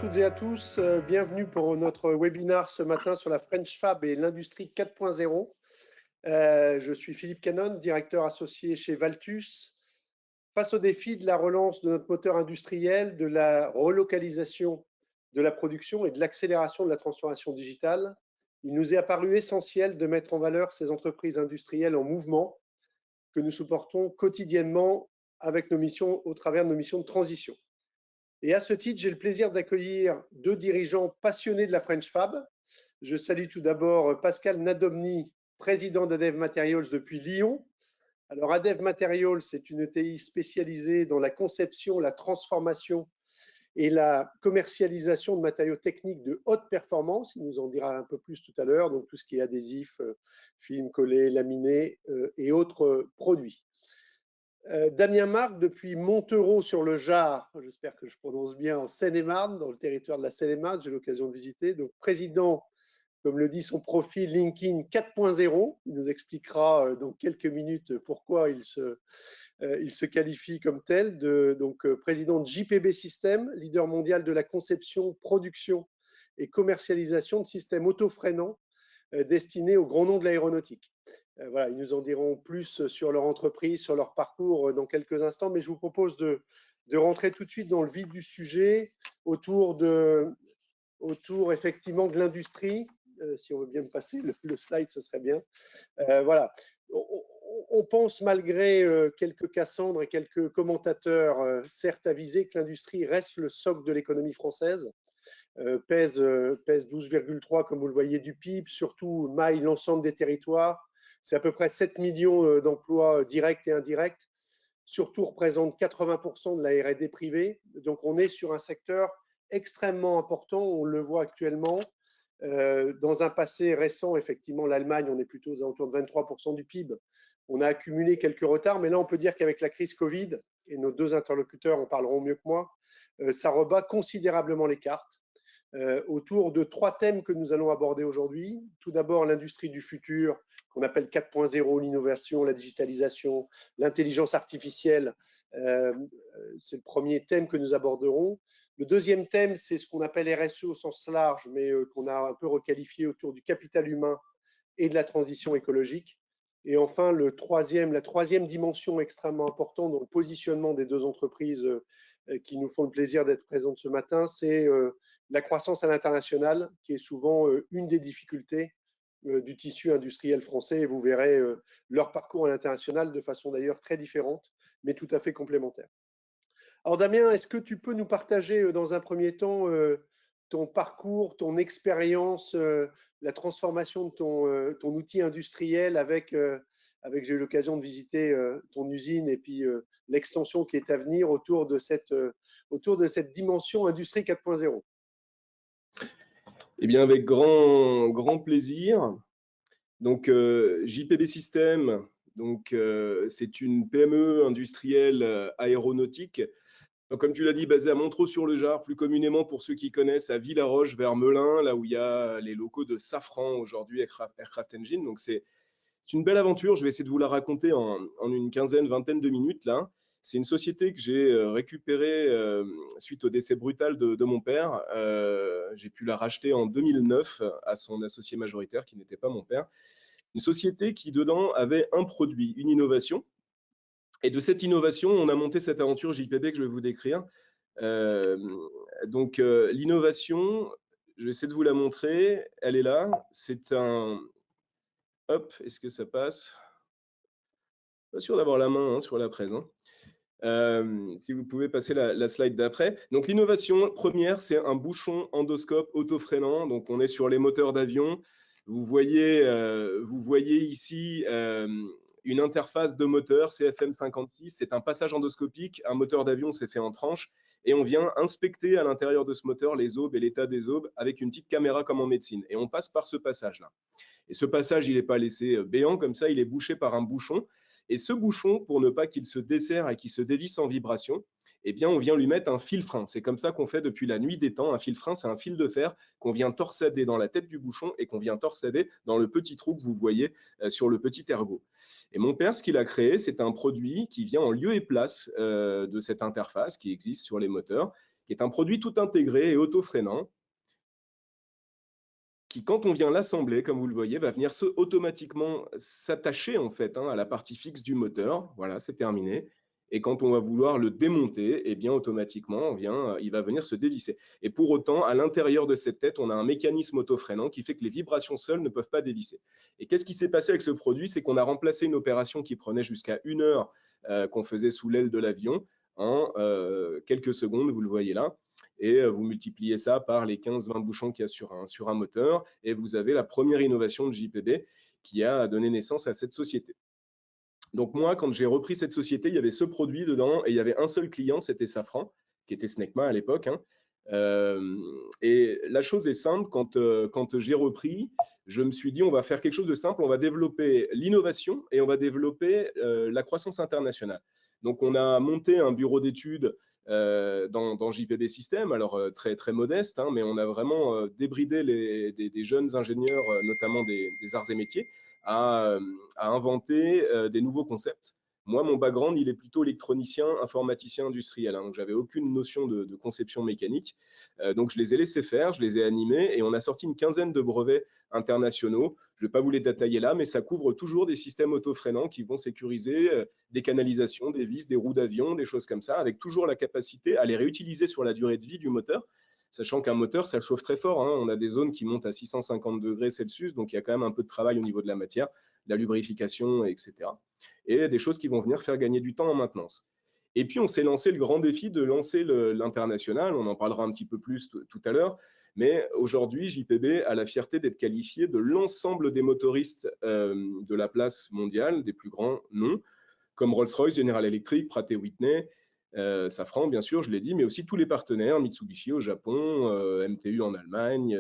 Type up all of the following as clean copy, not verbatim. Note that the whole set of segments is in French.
toutes et à tous, bienvenue pour notre webinaire ce matin sur la French Fab et l'industrie 4.0. Je suis Philippe Canon, directeur associé chez Valtus. Face au défi de la relance de notre moteur industriel, de la relocalisation de la production et de l'accélération de la transformation digitale, il nous est apparu essentiel de mettre en valeur ces entreprises industrielles en mouvement que nous supportons quotidiennement avec nos missions, au travers de nos missions de transition. Et à ce titre, j'ai le plaisir d'accueillir deux dirigeants passionnés de la French Fab. Je salue tout d'abord Pascal Nadomny, président d'Adev Materials depuis Lyon. Alors, Adev Materials, c'est une ETI spécialisée dans la conception, la transformation et la commercialisation de matériaux techniques de haute performance. Il nous en dira un peu plus tout à l'heure, donc tout ce qui est adhésif, film collé, laminé et autres produits. Damien Marc, depuis Montereau sur le Jard, j'espère que je prononce bien, en Seine-et-Marne, dans le territoire de la Seine-et-Marne, j'ai l'occasion de visiter, donc président, comme le dit son profil, LinkedIn 4.0. Il nous expliquera dans quelques minutes pourquoi il se qualifie comme tel, président de JPB System, leader mondial de la conception, production et commercialisation de systèmes auto-freinants destinés au grand nom de l'aéronautique. Voilà, ils nous en diront plus sur leur entreprise, sur leur parcours dans quelques instants, mais je vous propose de rentrer tout de suite dans le vif du sujet autour effectivement de l'industrie. Si on veut bien me passer le slide, ce serait bien. Voilà. On pense, malgré quelques Cassandres et quelques commentateurs certes avisés, que l'industrie reste le socle de l'économie française. Pèse 12,3 comme vous le voyez du PIB, surtout maille l'ensemble des territoires. C'est à peu près 7 millions d'emplois directs et indirects, surtout représente 80% de la R&D privée. Donc on est sur un secteur extrêmement important, on le voit actuellement. Dans un passé récent, effectivement, l'Allemagne, on est plutôt aux alentours de 23% du PIB. On a accumulé quelques retards, mais là on peut dire qu'avec la crise Covid, et nos deux interlocuteurs en parleront mieux que moi, ça rebat considérablement les cartes. Autour de trois thèmes que nous allons aborder aujourd'hui. Tout d'abord, l'industrie du futur, qu'on appelle 4.0, l'innovation, la digitalisation, l'intelligence artificielle. C'est le premier thème que nous aborderons. Le deuxième thème, c'est ce qu'on appelle RSE au sens large, mais qu'on a un peu requalifié autour du capital humain et de la transition écologique. Et enfin, la troisième dimension extrêmement importante dans le positionnement des deux entreprises qui nous font le plaisir d'être présentes ce matin, c'est la croissance à l'international, qui est souvent une des difficultés du tissu industriel français. Et vous verrez leur parcours à l'international de façon d'ailleurs très différente, mais tout à fait complémentaire. Alors Damien, est-ce que tu peux nous partager dans un premier temps ton parcours, ton expérience, la transformation de ton outil industriel avec j'ai eu l'occasion de visiter ton usine et puis l'extension qui est à venir autour de cette dimension industrie 4.0. Eh bien, avec grand plaisir. Donc, JPB System, c'est une PME industrielle aéronautique. Donc, comme tu l'as dit, basée à Montereau-sur-le-Jard, plus communément pour ceux qui connaissent à Villaroche vers Melun, là où il y a les locaux de Safran aujourd'hui, Aircraft Engine. Donc, c'est une belle aventure. Je vais essayer de vous la raconter en une vingtaine de minutes là. C'est une société que j'ai récupérée suite au décès brutal de mon père. J'ai pu la racheter en 2009 à son associé majoritaire, qui n'était pas mon père. Une société qui, dedans, avait un produit, une innovation. Et de cette innovation, on a monté cette aventure JPB que je vais vous décrire. L'innovation, je vais essayer de vous la montrer. Elle est là. C'est un... Hop, est-ce que ça passe ? Pas sûr d'avoir la main sur la presse. Si vous pouvez passer la slide d'après. Donc l'innovation première, c'est un bouchon endoscope auto-freinant. Donc on est sur les moteurs d'avion. Vous voyez ici une interface de moteur CFM56. C'est un passage endoscopique. Un moteur d'avion, c'est fait en tranches. Et on vient inspecter à l'intérieur de ce moteur les aubes et l'état des aubes avec une petite caméra comme en médecine. Et on passe par ce passage-là. Et ce passage, il n'est pas laissé béant comme ça, il est bouché par un bouchon. Et ce bouchon, pour ne pas qu'il se desserre et qu'il se dévisse en vibration, eh bien, on vient lui mettre un fil frein. C'est comme ça qu'on fait depuis la nuit des temps. Un fil frein, c'est un fil de fer qu'on vient torsader dans la tête du bouchon et qu'on vient torsader dans le petit trou que vous voyez sur le petit ergot. Et mon père, ce qu'il a créé, c'est un produit qui vient en lieu et place de cette interface qui existe sur les moteurs, qui est un produit tout intégré et auto-freinant, qui, quand on vient l'assembler, comme vous le voyez, va venir automatiquement s'attacher en fait à la partie fixe du moteur. Voilà, c'est terminé. Et quand on va vouloir le démonter, eh bien automatiquement, il va venir se dévisser. Et pour autant, à l'intérieur de cette tête, on a un mécanisme auto-freinant qui fait que les vibrations seules ne peuvent pas dévisser. Et qu'est-ce qui s'est passé avec ce produit? C'est qu'on a remplacé une opération qui prenait jusqu'à 1 heure qu'on faisait sous l'aile de l'avion en quelques secondes, vous le voyez là. Et vous multipliez ça par les 15-20 bouchons qu'il y a sur un moteur, et vous avez la première innovation de JPB qui a donné naissance à cette société. Donc moi, quand j'ai repris cette société, il y avait ce produit dedans, et il y avait un seul client, c'était Safran, qui était Snecma à l'époque. Et la chose est simple, quand j'ai repris, je me suis dit, on va faire quelque chose de simple, on va développer l'innovation et on va développer la croissance internationale. Donc on a monté un bureau d'études dans JPB System, alors très, très modeste, mais on a vraiment débridé des jeunes ingénieurs, notamment des arts et métiers, à inventer des nouveaux concepts. Moi, mon background, il est plutôt électronicien, informaticien industriel, donc j'avais aucune notion de conception mécanique. Donc je les ai laissés faire, je les ai animés, et on a sorti une quinzaine de brevets internationaux. Je ne vais pas vous les détailler là, mais ça couvre toujours des systèmes auto-freinants qui vont sécuriser des canalisations, des vis, des roues d'avion, des choses comme ça, avec toujours la capacité à les réutiliser sur la durée de vie du moteur, sachant qu'un moteur, ça chauffe très fort. On a des zones qui montent à 650 degrés Celsius, donc il y a quand même un peu de travail au niveau de la matière, de la lubrification, etc. Et des choses qui vont venir faire gagner du temps en maintenance. Et puis, on s'est lancé le grand défi de lancer l'international. On en parlera un petit peu plus tout à l'heure. Mais aujourd'hui, JPB a la fierté d'être qualifié de l'ensemble des motoristes de la place mondiale, des plus grands noms, comme Rolls-Royce, General Electric, Pratt & Whitney, Safran, bien sûr, je l'ai dit, mais aussi tous les partenaires, Mitsubishi au Japon, MTU en Allemagne,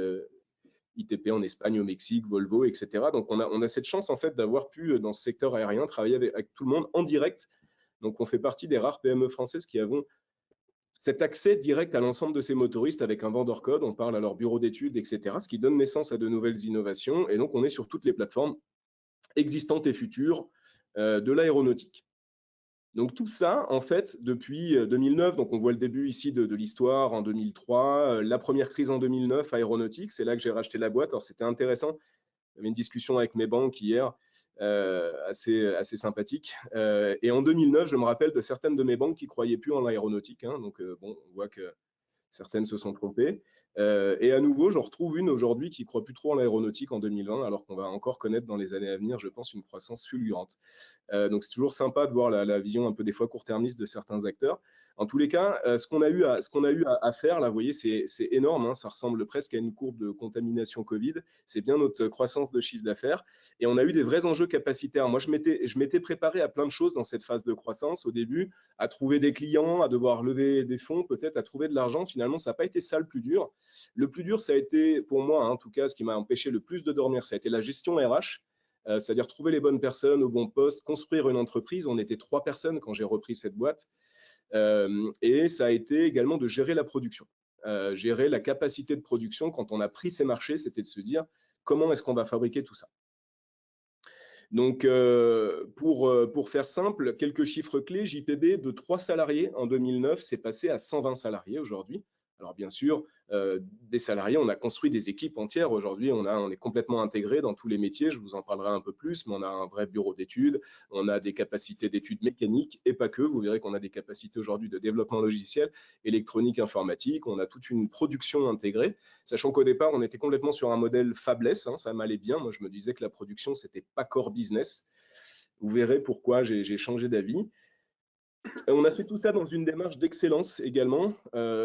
ITP en Espagne, au Mexique, Volvo, etc. Donc, on a cette chance, en fait, d'avoir pu, dans ce secteur aérien, travailler avec tout le monde en direct. Donc, on fait partie des rares PME françaises qui avons cet accès direct à l'ensemble de ces motoristes avec un vendeur code. On parle à leur bureau d'études, etc., ce qui donne naissance à de nouvelles innovations. Et donc, on est sur toutes les plateformes existantes et futures de l'aéronautique. Donc tout ça, en fait, depuis 2009, donc on voit le début ici de l'histoire en 2003, la première crise en 2009, aéronautique, c'est là que j'ai racheté la boîte. Alors c'était intéressant, j'avais une discussion avec mes banques hier, assez sympathique. Et en 2009, je me rappelle de certaines de mes banques qui ne croyaient plus en l'aéronautique. Donc bon, on voit que certaines se sont trompées. Et à nouveau, j'en retrouve une aujourd'hui qui ne croit plus trop en l'aéronautique en 2020, alors qu'on va encore connaître dans les années à venir, je pense, une croissance fulgurante. Donc c'est toujours sympa de voir la vision un peu des fois court-termiste de certains acteurs. En tous les cas, ce qu'on a eu à faire, là, vous voyez, c'est énorme, ça ressemble presque à une courbe de contamination Covid. C'est bien notre croissance de chiffre d'affaires. Et on a eu des vrais enjeux capacitaires. Moi, je m'étais préparé à plein de choses dans cette phase de croissance au début, à trouver des clients, à devoir lever des fonds, peut-être à trouver de l'argent. Finalement, ça n'a pas été ça le plus dur. Le plus dur, ça a été, pour moi, en tout cas, ce qui m'a empêché le plus de dormir, ça a été la gestion RH. C'est-à-dire trouver les bonnes personnes au bon poste, construire une entreprise. On était 3 personnes quand j'ai repris cette boîte. Et ça a été également de gérer la production. Gérer la capacité de production. Quand on a pris ces marchés, c'était de se dire comment est-ce qu'on va fabriquer tout ça. Donc, pour faire simple, quelques chiffres clés, JPB de 3 salariés en 2009, c'est passé à 120 salariés aujourd'hui. Alors bien sûr, des salariés, on a construit des équipes entières. Aujourd'hui, on est complètement intégré dans tous les métiers. Je vous en parlerai un peu plus, mais on a un vrai bureau d'études. On a des capacités d'études mécaniques et pas que. Vous verrez qu'on a des capacités aujourd'hui de développement logiciel, électronique, informatique. On a toute une production intégrée, sachant qu'au départ, on était complètement sur un modèle fabless. Ça m'allait bien. Moi, je me disais que la production, c'était pas core business. Vous verrez pourquoi j'ai changé d'avis. On a fait tout ça dans une démarche d'excellence également.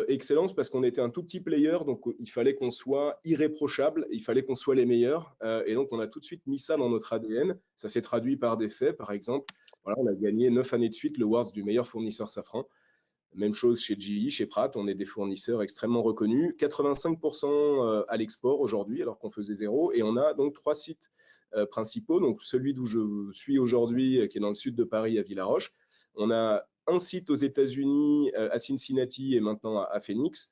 Excellence parce qu'on était un tout petit player, donc il fallait qu'on soit irréprochable, il fallait qu'on soit les meilleurs. Et donc, on a tout de suite mis ça dans notre ADN. Ça s'est traduit par des faits, par exemple. Voilà, on a gagné 9 années de suite le Awards du meilleur fournisseur Safran. Même chose chez GE, chez Pratt, on est des fournisseurs extrêmement reconnus. 85% à l'export aujourd'hui, alors qu'on faisait 0. Et on a donc 3 sites principaux. Donc, celui d'où je suis aujourd'hui, qui est dans le sud de Paris, à Villaroche. On a un site aux États-Unis, à Cincinnati, et maintenant à Phoenix,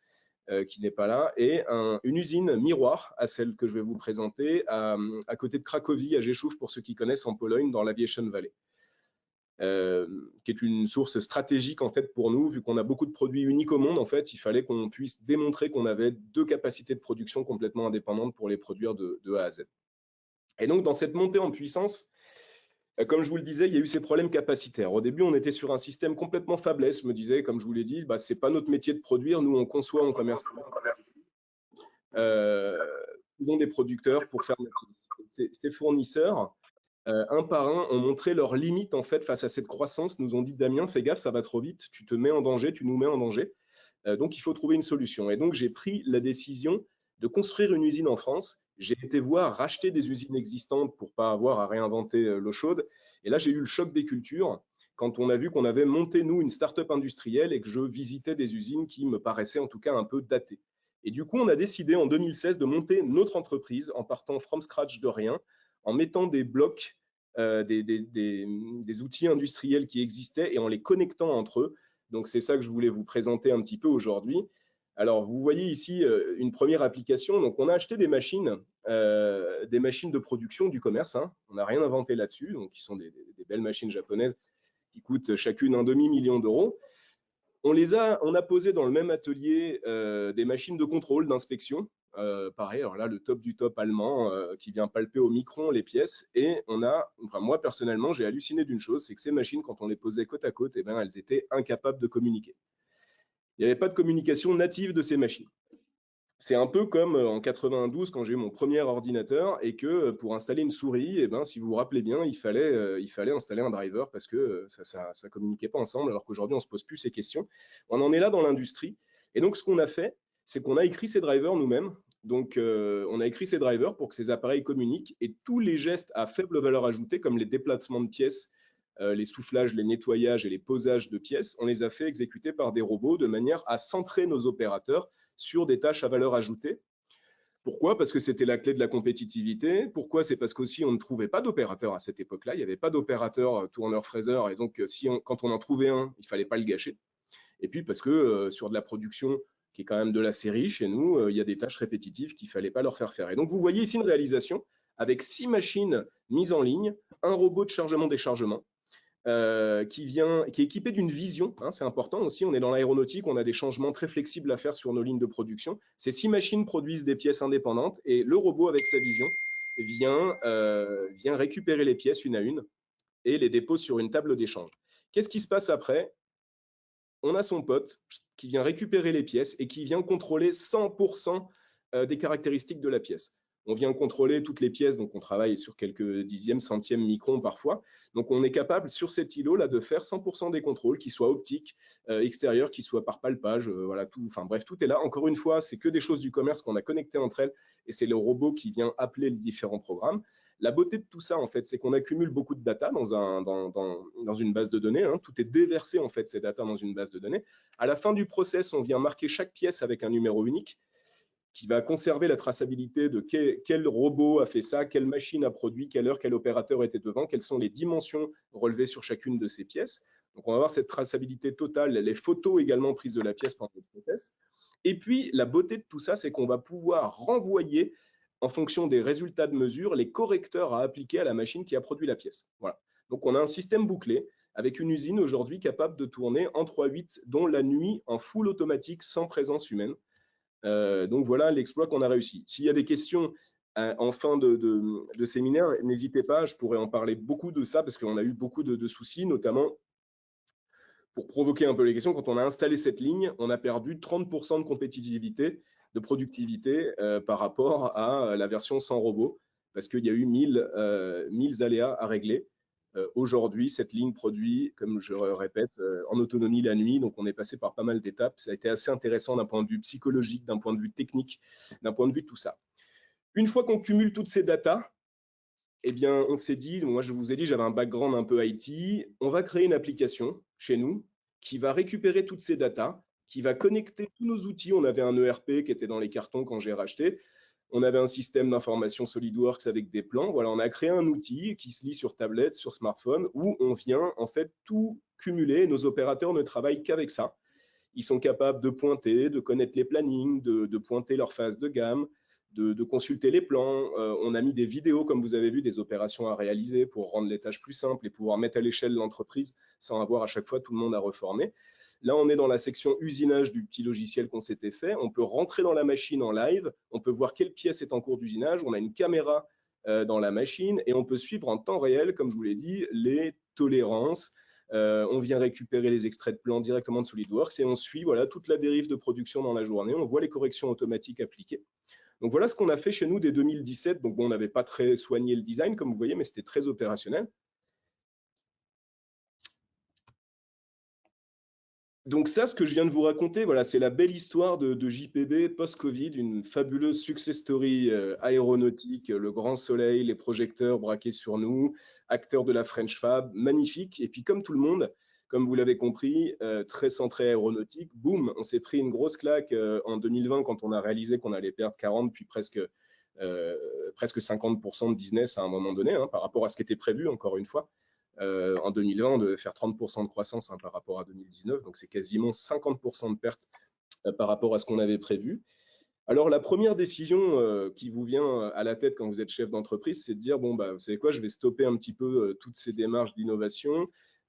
qui n'est pas là, et une usine miroir à celle que je vais vous présenter, à côté de Cracovie, à Rzeszów, pour ceux qui connaissent, en Pologne, dans l'Aviation Valley. qui est une source stratégique en fait pour nous, vu qu'on a beaucoup de produits uniques au monde. En fait, il fallait qu'on puisse démontrer qu'on avait 2 capacités de production complètement indépendantes pour les produire de A à Z. Et donc, dans cette montée en puissance, comme je vous le disais, il y a eu ces problèmes capacitaires. Au début, on était sur un système complètement fabless. Je me disais, comme je vous l'ai dit, bah, c'est pas notre métier de produire. Nous, on conçoit, on commercialise. Des producteurs pour faire notre pièce. Ces fournisseurs, un par un, ont montré leurs limites en fait face à cette croissance. Nous ont dit, Damien, fais gaffe, ça va trop vite. Tu te mets en danger, tu nous mets en danger. Donc, il faut trouver une solution. Et donc, j'ai pris la décision de construire une usine en France. J'ai été voir racheter des usines existantes pour pas avoir à réinventer l'eau chaude. Et là, j'ai eu le choc des cultures quand on a vu qu'on avait monté, nous, une start-up industrielle et que je visitais des usines qui me paraissaient en tout cas un peu datées. Et du coup, on a décidé en 2016 de monter notre entreprise en partant from scratch de rien, en mettant des blocs, des outils industriels qui existaient et en les connectant entre eux. Donc, c'est ça que je voulais vous présenter un petit peu aujourd'hui. Alors, vous voyez ici une première application. Donc, on a acheté des machines de production du commerce. Hein. On n'a rien inventé là-dessus. Donc, qui sont des belles machines japonaises qui coûtent chacune un demi-million d'euros. On a posé dans le même atelier des machines de contrôle, d'inspection. Pareil, alors là, le top du top allemand qui vient palper au micron les pièces. Et moi personnellement, j'ai halluciné d'une chose, c'est que ces machines, quand on les posait côte à côte, eh ben, elles étaient incapables de communiquer. Il n'y avait pas de communication native de ces machines. C'est un peu comme en 92 quand j'ai eu mon premier ordinateur et que pour installer une souris, eh ben, si vous vous rappelez bien, il fallait installer un driver parce que ça communiquait pas ensemble, alors qu'aujourd'hui on se pose plus ces questions. On en est là dans l'industrie. Et donc ce qu'on a fait, c'est qu'on a écrit ces drivers nous-mêmes. Donc on a écrit ces drivers pour que ces appareils communiquent et tous les gestes à faible valeur ajoutée, comme les déplacements de pièces, les soufflages, les nettoyages et les posages de pièces, on les a fait exécuter par des robots de manière à centrer nos opérateurs sur des tâches à valeur ajoutée. Pourquoi? Parce que c'était la clé de la compétitivité. Pourquoi? C'est parce qu'aussi on ne trouvait pas d'opérateur à cette époque-là. Il n'y avait pas d'opérateur tourneur-fraiseur et donc quand on en trouvait un, il ne fallait pas le gâcher. Et puis parce que sur de la production qui est quand même de la série, chez nous, il y a des tâches répétitives qu'il ne fallait pas leur faire faire. Et donc vous voyez ici une réalisation avec 6 machines mises en ligne, un robot de chargement-déchargement, qui est équipé d'une vision, hein, c'est important aussi, on est dans l'aéronautique, on a des changements très flexibles à faire sur nos lignes de production. Ces 6 machines produisent des pièces indépendantes et le robot avec sa vision vient récupérer les pièces une à une et les dépose sur une table d'échange. Qu'est-ce qui se passe après? On a son pote qui vient récupérer les pièces et qui vient contrôler 100% des caractéristiques de la pièce. On vient contrôler toutes les pièces, donc on travaille sur quelques dixièmes, centièmes, microns parfois. Donc on est capable sur cet îlot-là de faire 100% des contrôles, qu'ils soient optiques, extérieurs, qu'ils soient par palpage, voilà, tout, enfin bref, tout est là. Encore une fois, c'est que des choses du commerce qu'on a connectées entre elles et c'est le robot qui vient appeler les différents programmes. La beauté de tout ça, en fait, c'est qu'on accumule beaucoup de data dans une base de données. Hein. Tout est déversé, en fait, ces data dans une base de données. À la fin du process, on vient marquer chaque pièce avec un numéro unique qui va conserver la traçabilité de quel robot a fait ça, quelle machine a produit, quelle heure, quel opérateur était devant, quelles sont les dimensions relevées sur chacune de ces pièces. Donc, on va avoir cette traçabilité totale, les photos également prises de la pièce pendant le process. Et puis, la beauté de tout ça, c'est qu'on va pouvoir renvoyer, en fonction des résultats de mesure, les correcteurs à appliquer à la machine qui a produit la pièce. Voilà. Donc, on a un système bouclé avec une usine aujourd'hui capable de tourner en 3/8, dont la nuit en full automatique sans présence humaine. Donc voilà l'exploit qu'on a réussi. S'il y a des questions en fin de séminaire, n'hésitez pas, je pourrais en parler beaucoup de ça parce qu'on a eu beaucoup de soucis, notamment pour provoquer un peu les questions. Quand on a installé cette ligne, on a perdu 30% de compétitivité, de productivité par rapport à la version sans robot parce qu'il y a eu 1000 aléas à régler. Aujourd'hui, cette ligne produit, comme je répète, en autonomie la nuit. Donc, on est passé par pas mal d'étapes. Ça a été assez intéressant d'un point de vue psychologique, d'un point de vue technique, d'un point de vue tout ça. Une fois qu'on cumule toutes ces datas, eh bien, on s'est dit, moi je vous ai dit, j'avais un background un peu IT, on va créer une application chez nous qui va récupérer toutes ces datas, qui va connecter tous nos outils. On avait un ERP qui était dans les cartons quand j'ai racheté. On avait un système d'information SolidWorks avec des plans. Voilà, on a créé un outil qui se lit sur tablette, sur smartphone, où on vient en fait tout cumuler. Nos opérateurs ne travaillent qu'avec ça. Ils sont capables de pointer, de connaître les plannings, de pointer leur phase de gamme, de consulter les plans. On a mis des vidéos, comme vous avez vu, des opérations à réaliser pour rendre les tâches plus simples et pouvoir mettre à l'échelle l'entreprise sans avoir à chaque fois tout le monde à reformer. Là, on est dans la section usinage du petit logiciel qu'on s'était fait. On peut rentrer dans la machine en live, on peut voir quelle pièce est en cours d'usinage, on a une caméra dans la machine et on peut suivre en temps réel, comme je vous l'ai dit, les tolérances. On vient récupérer les extraits de plans directement de SolidWorks et on suit voilà, toute la dérive de production dans la journée. On voit les corrections automatiques appliquées. Donc voilà ce qu'on a fait chez nous dès 2017. Donc bon, on n'avait pas très soigné le design, comme vous voyez, mais c'était très opérationnel. Donc ça, ce que je viens de vous raconter, voilà, c'est la belle histoire de JPB post-Covid, une fabuleuse success story aéronautique, le grand soleil, les projecteurs braqués sur nous, acteurs de la French Fab, magnifique. Et puis comme tout le monde, comme vous l'avez compris, très centré aéronautique, boum, on s'est pris une grosse claque en 2020 quand on a réalisé qu'on allait perdre 40 puis presque 50% de business à un moment donné, hein, par rapport à ce qui était prévu, encore une fois. En 2020, on devait faire 30% de croissance par rapport à 2019, donc c'est quasiment 50% de perte par rapport à ce qu'on avait prévu. Alors, la première décision qui vous vient à la tête quand vous êtes chef d'entreprise, c'est de dire, bon, bah, vous savez quoi, je vais stopper un petit peu toutes ces démarches d'innovation,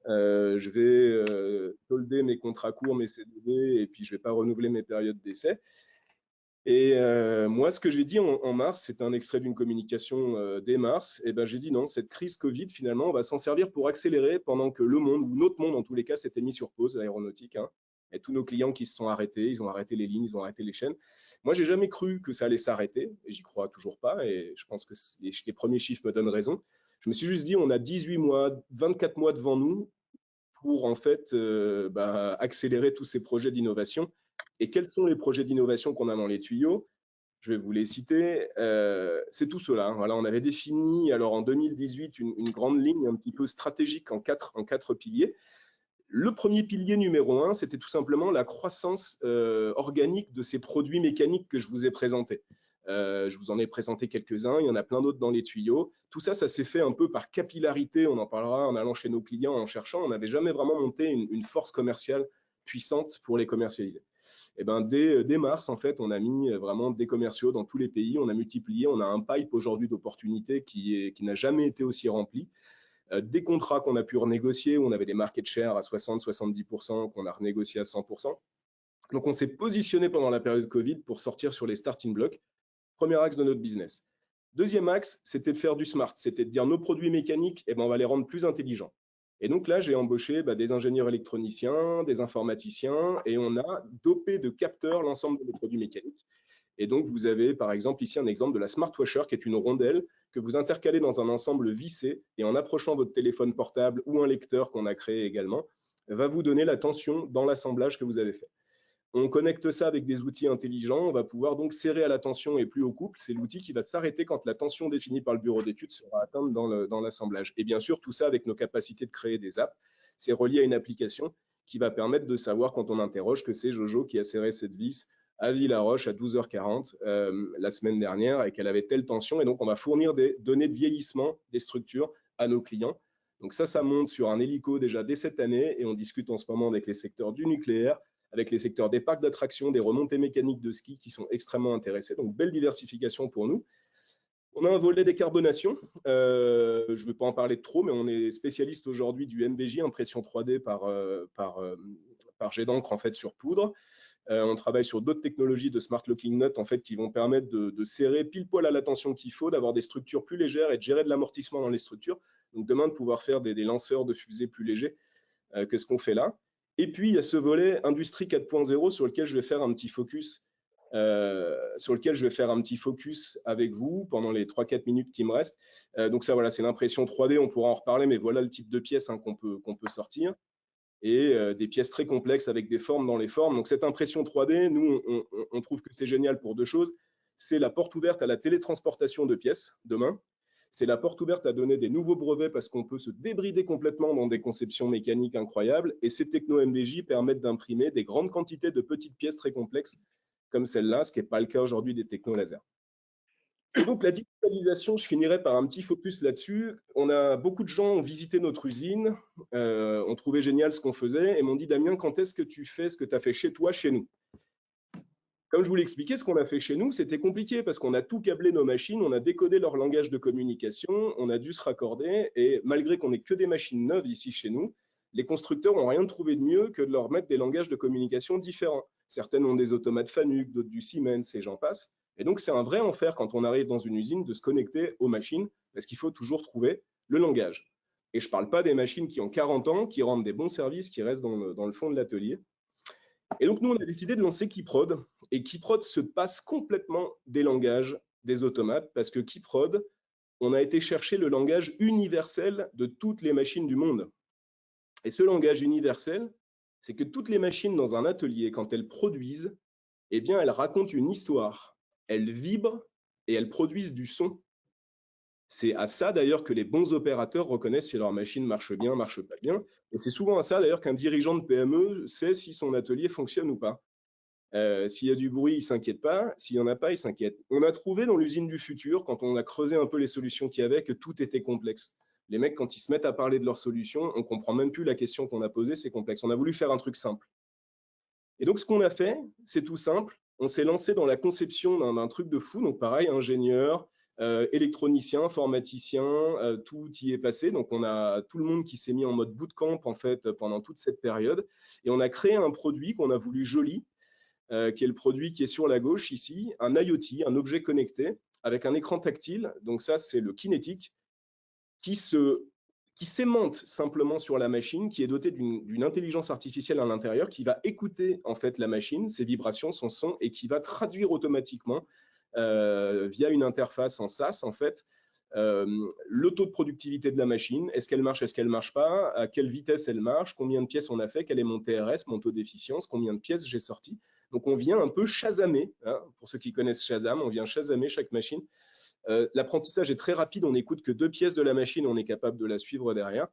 je vais solder mes contrats courts, mes CDD, et puis je ne vais pas renouveler mes périodes d'essai. Et moi, ce que j'ai dit en mars, c'est un extrait d'une communication dès mars, et ben, j'ai dit non, cette crise Covid, finalement, on va s'en servir pour accélérer pendant que le monde, ou notre monde en tous les cas, s'était mis sur pause, l'aéronautique, hein, et tous nos clients qui se sont arrêtés, ils ont arrêté les lignes, ils ont arrêté les chaînes. Moi, j'ai jamais cru que ça allait s'arrêter, et j'y crois toujours pas, et je pense que les premiers chiffres me donnent raison. Je me suis juste dit, on a 18 mois, 24 mois devant nous pour en fait accélérer tous ces projets d'innovation. Et quels sont les projets d'innovation qu'on a dans les tuyaux? Je vais vous les citer. C'est tout cela. Hein. Voilà, on avait défini alors en 2018 une grande ligne un petit peu stratégique en quatre piliers. Le premier pilier numéro 1, c'était tout simplement la croissance organique de ces produits mécaniques que je vous ai présentés. Je vous en ai présenté quelques-uns, il y en a plein d'autres dans les tuyaux. Tout ça, ça s'est fait un peu par capillarité, on en parlera en allant chez nos clients, en cherchant. On n'avait jamais vraiment monté une force commerciale puissante pour les commercialiser. Et ben, dès mars, en fait, on a mis vraiment des commerciaux dans tous les pays, on a multiplié, on a un pipe aujourd'hui d'opportunités qui n'a jamais été aussi rempli. Des contrats qu'on a pu renégocier, où on avait des market share à 60-70%, qu'on a renégocié à 100%. Donc, on s'est positionné pendant la période Covid pour sortir sur les starting blocks. Premier axe de notre business. Deuxième axe, c'était de faire du smart, c'était de dire nos produits mécaniques, eh ben, on va les rendre plus intelligents. Et donc là, j'ai embauché des ingénieurs électroniciens, des informaticiens, et on a dopé de capteurs l'ensemble de nos produits mécaniques. Et donc, vous avez par exemple ici un exemple de la Smart Washer, qui est une rondelle que vous intercalez dans un ensemble vissé, et en approchant votre téléphone portable ou un lecteur qu'on a créé également, va vous donner la tension dans l'assemblage que vous avez fait. On connecte ça avec des outils intelligents, on va pouvoir donc serrer à la tension et plus au couple. C'est l'outil qui va s'arrêter quand la tension définie par le bureau d'études sera atteinte dans l'assemblage. Et bien sûr, tout ça avec nos capacités de créer des apps. C'est relié à une application qui va permettre de savoir quand on interroge que c'est Jojo qui a serré cette vis à Villaroche à 12h40 la semaine dernière et qu'elle avait telle tension. Et donc, on va fournir des données de vieillissement des structures à nos clients. Donc ça monte sur un hélico déjà dès cette année et on discute en ce moment avec les secteurs du nucléaire, avec les secteurs des parcs d'attractions, des remontées mécaniques de ski qui sont extrêmement intéressés. Donc, belle diversification pour nous. On a un volet décarbonation. Je ne vais pas en parler de trop, mais on est spécialiste aujourd'hui du MBJ, impression 3D par jet d'encre en fait, sur poudre. On travaille sur d'autres technologies de smart locking nut en fait, qui vont permettre de serrer pile poil à la tension qu'il faut, d'avoir des structures plus légères et de gérer de l'amortissement dans les structures. Donc, demain, de pouvoir faire des lanceurs de fusées plus légers que ce qu'on fait là. Et puis, il y a ce volet industrie 4.0 sur lequel je vais faire un petit focus avec vous pendant les 3-4 minutes qui me restent. Donc ça, voilà, c'est l'impression 3D, on pourra en reparler, mais voilà le type de pièces hein, qu'on peut sortir. Et des pièces très complexes avec des formes dans les formes. Donc cette impression 3D, nous, on trouve que c'est génial pour deux choses. C'est la porte ouverte à la télétransportation de pièces demain. C'est la porte ouverte à donner des nouveaux brevets parce qu'on peut se débrider complètement dans des conceptions mécaniques incroyables. Et ces techno-MBJ permettent d'imprimer des grandes quantités de petites pièces très complexes comme celle-là, ce qui n'est pas le cas aujourd'hui des techno-lasers. Et donc la digitalisation, je finirai par un petit focus là-dessus. On a beaucoup de gens ont visité notre usine, ont trouvé génial ce qu'on faisait et m'ont dit Damien, quand est-ce que tu fais ce que tu as fait chez toi, chez nous? Comme je vous l'ai expliqué, ce qu'on a fait chez nous, c'était compliqué parce qu'on a tout câblé nos machines, on a décodé leur langage de communication, on a dû se raccorder et malgré qu'on n'ait que des machines neuves ici chez nous, les constructeurs n'ont rien trouvé de mieux que de leur mettre des langages de communication différents. Certaines ont des automates Fanuc, d'autres du Siemens et j'en passe. Et donc, c'est un vrai enfer quand on arrive dans une usine de se connecter aux machines parce qu'il faut toujours trouver le langage. Et je ne parle pas des machines qui ont 40 ans, qui rendent des bons services, qui restent dans le fond de l'atelier. Et donc, nous, on a décidé de lancer Keyprod. Et Keyprod se passe complètement des langages des automates parce que Keyprod, on a été chercher le langage universel de toutes les machines du monde. Et ce langage universel, c'est que toutes les machines dans un atelier, quand elles produisent, eh bien, elles racontent une histoire. Elles vibrent et elles produisent du son. C'est à ça d'ailleurs que les bons opérateurs reconnaissent si leur machine marche bien, marche pas bien. Et c'est souvent à ça d'ailleurs qu'un dirigeant de PME sait si son atelier fonctionne ou pas. S'il y a du bruit, il ne s'inquiète pas. S'il n'y en a pas, il s'inquiète. On a trouvé dans l'usine du futur, quand on a creusé un peu les solutions qu'il y avait, que tout était complexe. Les mecs, quand ils se mettent à parler de leurs solutions, on ne comprend même plus la question qu'on a posée, c'est complexe. On a voulu faire un truc simple. Et donc, ce qu'on a fait, c'est tout simple. On s'est lancé dans la conception d'un truc de fou. Donc, pareil, ingénieur, électronicien, informaticien, tout y est passé. Donc, on a tout le monde qui s'est mis en mode bootcamp, en fait, pendant toute cette période. Et on a créé un produit qu'on a voulu joli, qui est le produit qui est sur la gauche ici, un IoT, un objet connecté, avec un écran tactile. Donc, ça, c'est le kinétique, qui s'aimante simplement sur la machine, qui est doté d'une intelligence artificielle à l'intérieur, qui va écouter en fait la machine, ses vibrations, son son, et qui va traduire automatiquement via une interface en SaaS en fait le taux de productivité de la machine, est-ce qu'elle marche pas, à quelle vitesse elle marche, combien de pièces on a fait, quel est mon TRS, mon taux d'efficience, combien de pièces j'ai sorti. Donc on vient un peu chasamer, hein, pour ceux qui connaissent Shazam, on vient chasamer chaque machine. L'apprentissage est très rapide, on n'écoute que 2 pièces de la machine, on est capable de la suivre derrière.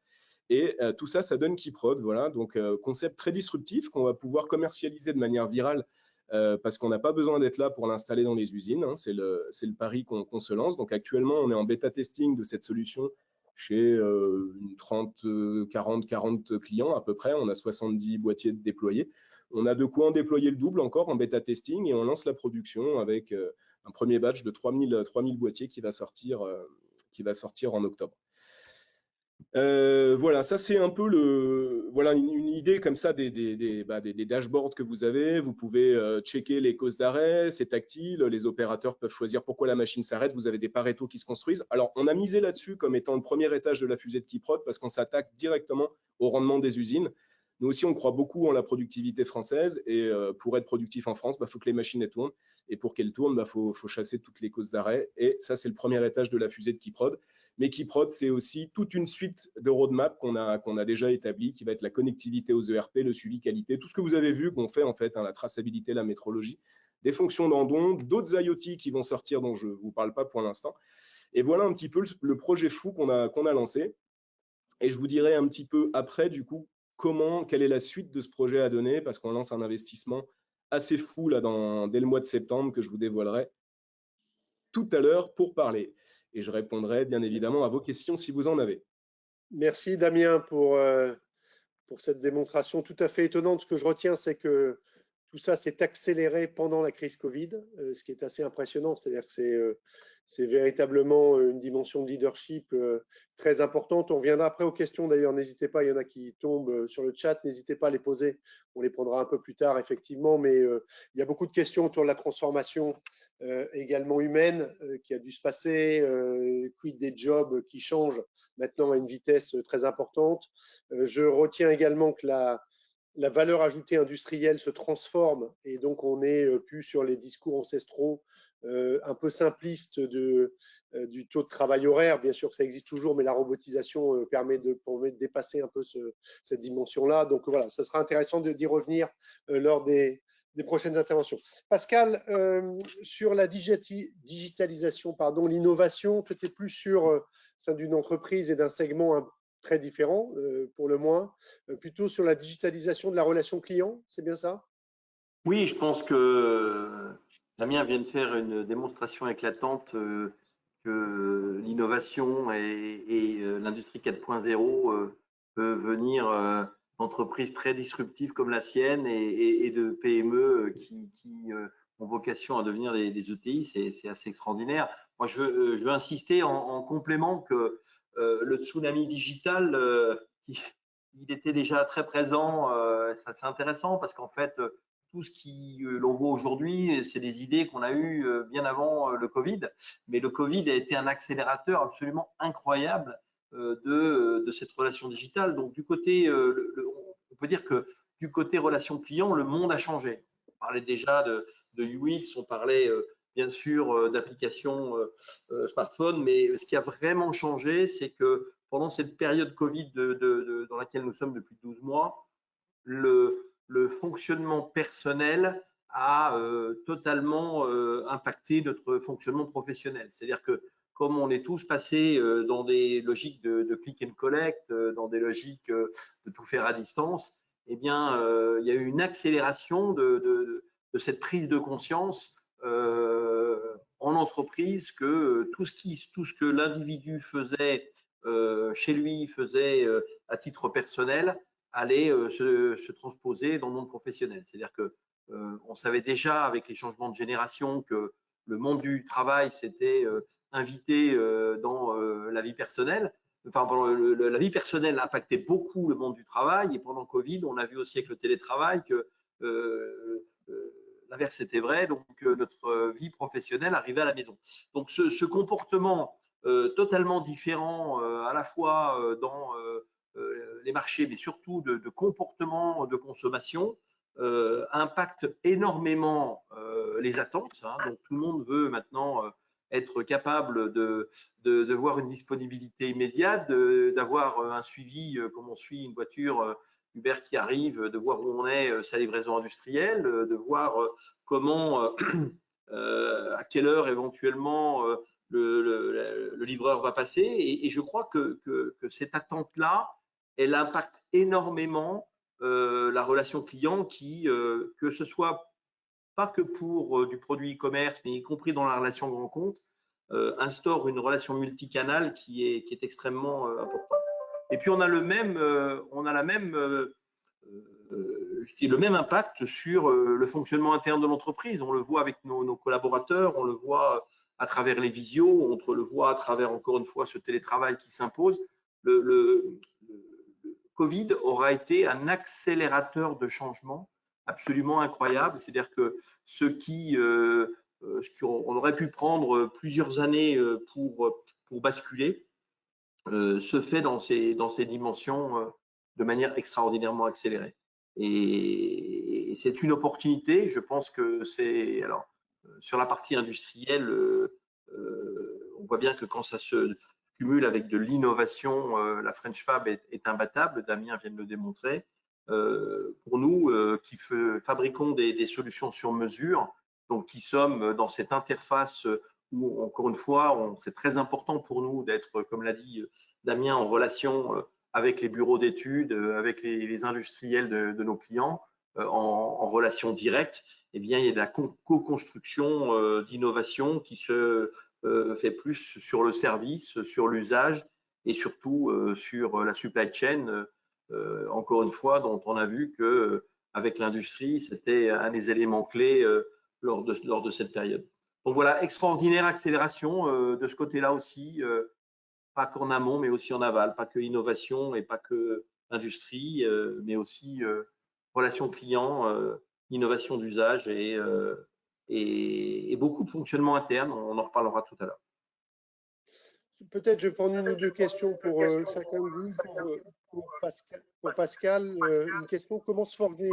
Et tout ça, ça donne Keyprod. Voilà, donc concept très disruptif qu'on va pouvoir commercialiser de manière virale parce qu'on n'a pas besoin d'être là pour l'installer dans les usines. Hein, c'est le pari qu'on se lance. Donc actuellement, on est en bêta testing de cette solution chez une 40 clients à peu près. On a 70 boîtiers déployés. On a de quoi en déployer le double encore en bêta testing et on lance la production avec un premier batch de 3000 boîtiers qui va sortir en octobre. Voilà, ça c'est un peu voilà, une idée comme ça des dashboards que vous avez. Vous pouvez checker les causes d'arrêt, c'est tactile, les opérateurs peuvent choisir pourquoi la machine s'arrête, vous avez des paretos qui se construisent. Alors on a misé là-dessus comme étant le premier étage de la fusée de Keyprod parce qu'on s'attaque directement au rendement des usines. Nous aussi, on croit beaucoup en la productivité française et pour être productif en France, faut que les machines tournent. Et pour qu'elles tournent, faut chasser toutes les causes d'arrêt. Et ça, c'est le premier étage de la fusée de Keyprod. Mais Keyprod, c'est aussi toute une suite de roadmaps qu'on a déjà établi, qui va être la connectivité aux ERP, le suivi qualité, tout ce que vous avez vu qu'on fait en fait, hein, la traçabilité, la métrologie, des fonctions d'Andon, d'autres IoT qui vont sortir dont je ne vous parle pas pour l'instant. Et voilà un petit peu le projet fou qu'on a lancé. Et je vous dirai un petit peu après, du coup, quelle est la suite de ce projet à donner, parce qu'on lance un investissement assez fou là, dès le mois de septembre que je vous dévoilerai tout à l'heure pour parler. Et je répondrai bien évidemment à vos questions si vous en avez. Merci Damien pour cette démonstration tout à fait étonnante. Ce que je retiens, c'est que tout ça s'est accéléré pendant la crise Covid, ce qui est assez impressionnant. C'est-à-dire que c'est véritablement une dimension de leadership très importante. On reviendra après aux questions d'ailleurs. N'hésitez pas, il y en a qui tombent sur le chat. N'hésitez pas à les poser. On les prendra un peu plus tard, effectivement. Mais il y a beaucoup de questions autour de la transformation également humaine qui a dû se passer. Quid des jobs qui changent maintenant à une vitesse très importante. Je retiens également que la valeur ajoutée industrielle se transforme et donc on n'est plus sur les discours ancestraux un peu simplistes du taux de travail horaire. Bien sûr que ça existe toujours, mais la robotisation permet de dépasser un peu cette dimension-là. Donc voilà, ce sera intéressant d'y revenir lors des prochaines interventions. Pascal, sur la digitalisation, l'innovation, tu étais plus sur sein d'une entreprise et d'un segment très différent, pour le moins, plutôt sur la digitalisation de la relation client, c'est bien ça? Oui, je pense que Damien vient de faire une démonstration éclatante que l'innovation et l'industrie 4.0 peut venir d'entreprises très disruptives comme la sienne et de PME qui ont vocation à devenir des ETI, c'est assez extraordinaire. Moi, je veux insister en complément que le tsunami digital, il était déjà très présent. C'est intéressant parce qu'en fait, tout ce l'on voit aujourd'hui, c'est des idées qu'on a eues bien avant le Covid. Mais le Covid a été un accélérateur absolument incroyable de cette relation digitale. Donc, du côté, on peut dire que du côté relation client, le monde a changé. On parlait déjà de UX, on parlait bien sûr d'applications smartphone, mais ce qui a vraiment changé, c'est que pendant cette période Covid dans laquelle nous sommes depuis 12 mois, le fonctionnement personnel a totalement impacté notre fonctionnement professionnel. C'est-à-dire que comme on est tous passés dans des logiques de click and collect, dans des logiques de tout faire à distance, eh bien, il y a eu une accélération de cette prise de conscience en entreprise que tout ce que l'individu faisait chez lui, faisait à titre personnel, allait se transposer dans le monde professionnel. C'est-à-dire que on savait déjà avec les changements de génération que le monde du travail s'était invité dans la vie personnelle. Enfin, la vie personnelle impactait beaucoup le monde du travail, et pendant Covid, on a vu aussi avec le télétravail que l'inverse était vrai, donc notre vie professionnelle arrivait à la maison. Donc ce comportement totalement différent à la fois dans les marchés, mais surtout de comportement de consommation, impacte énormément les attentes. Donc tout le monde veut maintenant être capable de voir une disponibilité immédiate, d'avoir un suivi comme on suit une voiture Uber qui arrive, de voir où on est sa livraison industrielle, de voir comment, à quelle heure éventuellement le livreur va passer. Et je crois que cette attente-là, elle impacte énormément la relation client que ce soit pas que pour du produit e-commerce, mais y compris dans la relation grand compte, instaure une relation multicanale qui est extrêmement importante. Et puis on a le même impact sur le fonctionnement interne de l'entreprise. On le voit avec nos collaborateurs, on le voit à travers les visios, on le voit à travers, encore une fois, ce télétravail qui s'impose. Le Covid aura été un accélérateur de changement absolument incroyable. C'est-à-dire que ce qu'on aurait pu prendre plusieurs années pour basculer se fait dans ces dimensions de manière extraordinairement accélérée. Et c'est une opportunité. Je pense que c'est… Alors, sur la partie industrielle, on voit bien que quand ça se cumule avec de l'innovation, la French Fab est imbattable. Damien vient de le démontrer. Pour nous, qui fabriquons des solutions sur mesure, donc qui sommes dans cette interface où, encore une fois, c'est très important pour nous d'être, comme l'a dit Damien, en relation avec les bureaux d'études, avec les industriels de nos clients, en relation directe. Eh bien, il y a de la co-construction d'innovation qui se fait plus sur le service, sur l'usage et surtout sur la supply chain, encore une fois, dont on a vu qu'avec l'industrie, c'était un des éléments clés lors de cette période. Donc voilà, extraordinaire accélération de ce côté-là aussi, pas qu'en amont, mais aussi en aval, pas que innovation et pas que industrie, mais aussi relation client, innovation d'usage et beaucoup de fonctionnement interne. On en reparlera tout à l'heure. Peut-être je vais prendre une ou deux questions pour chacun de vous. Pour Pascal, une question: comment se former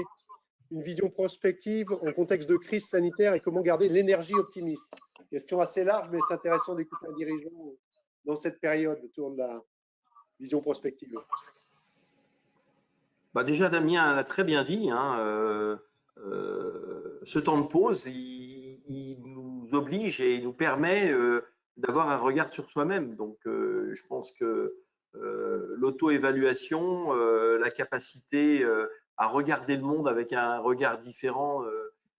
une vision prospective en contexte de crise sanitaire et comment garder l'énergie optimiste? Question assez large, mais c'est intéressant d'écouter un dirigeant dans cette période autour de la vision prospective. Bah déjà, Damien l'a très bien dit. Ce temps de pause, il nous oblige et il nous permet d'avoir un regard sur soi-même. Donc, je pense que l'auto-évaluation, la capacité à regarder le monde avec un regard différent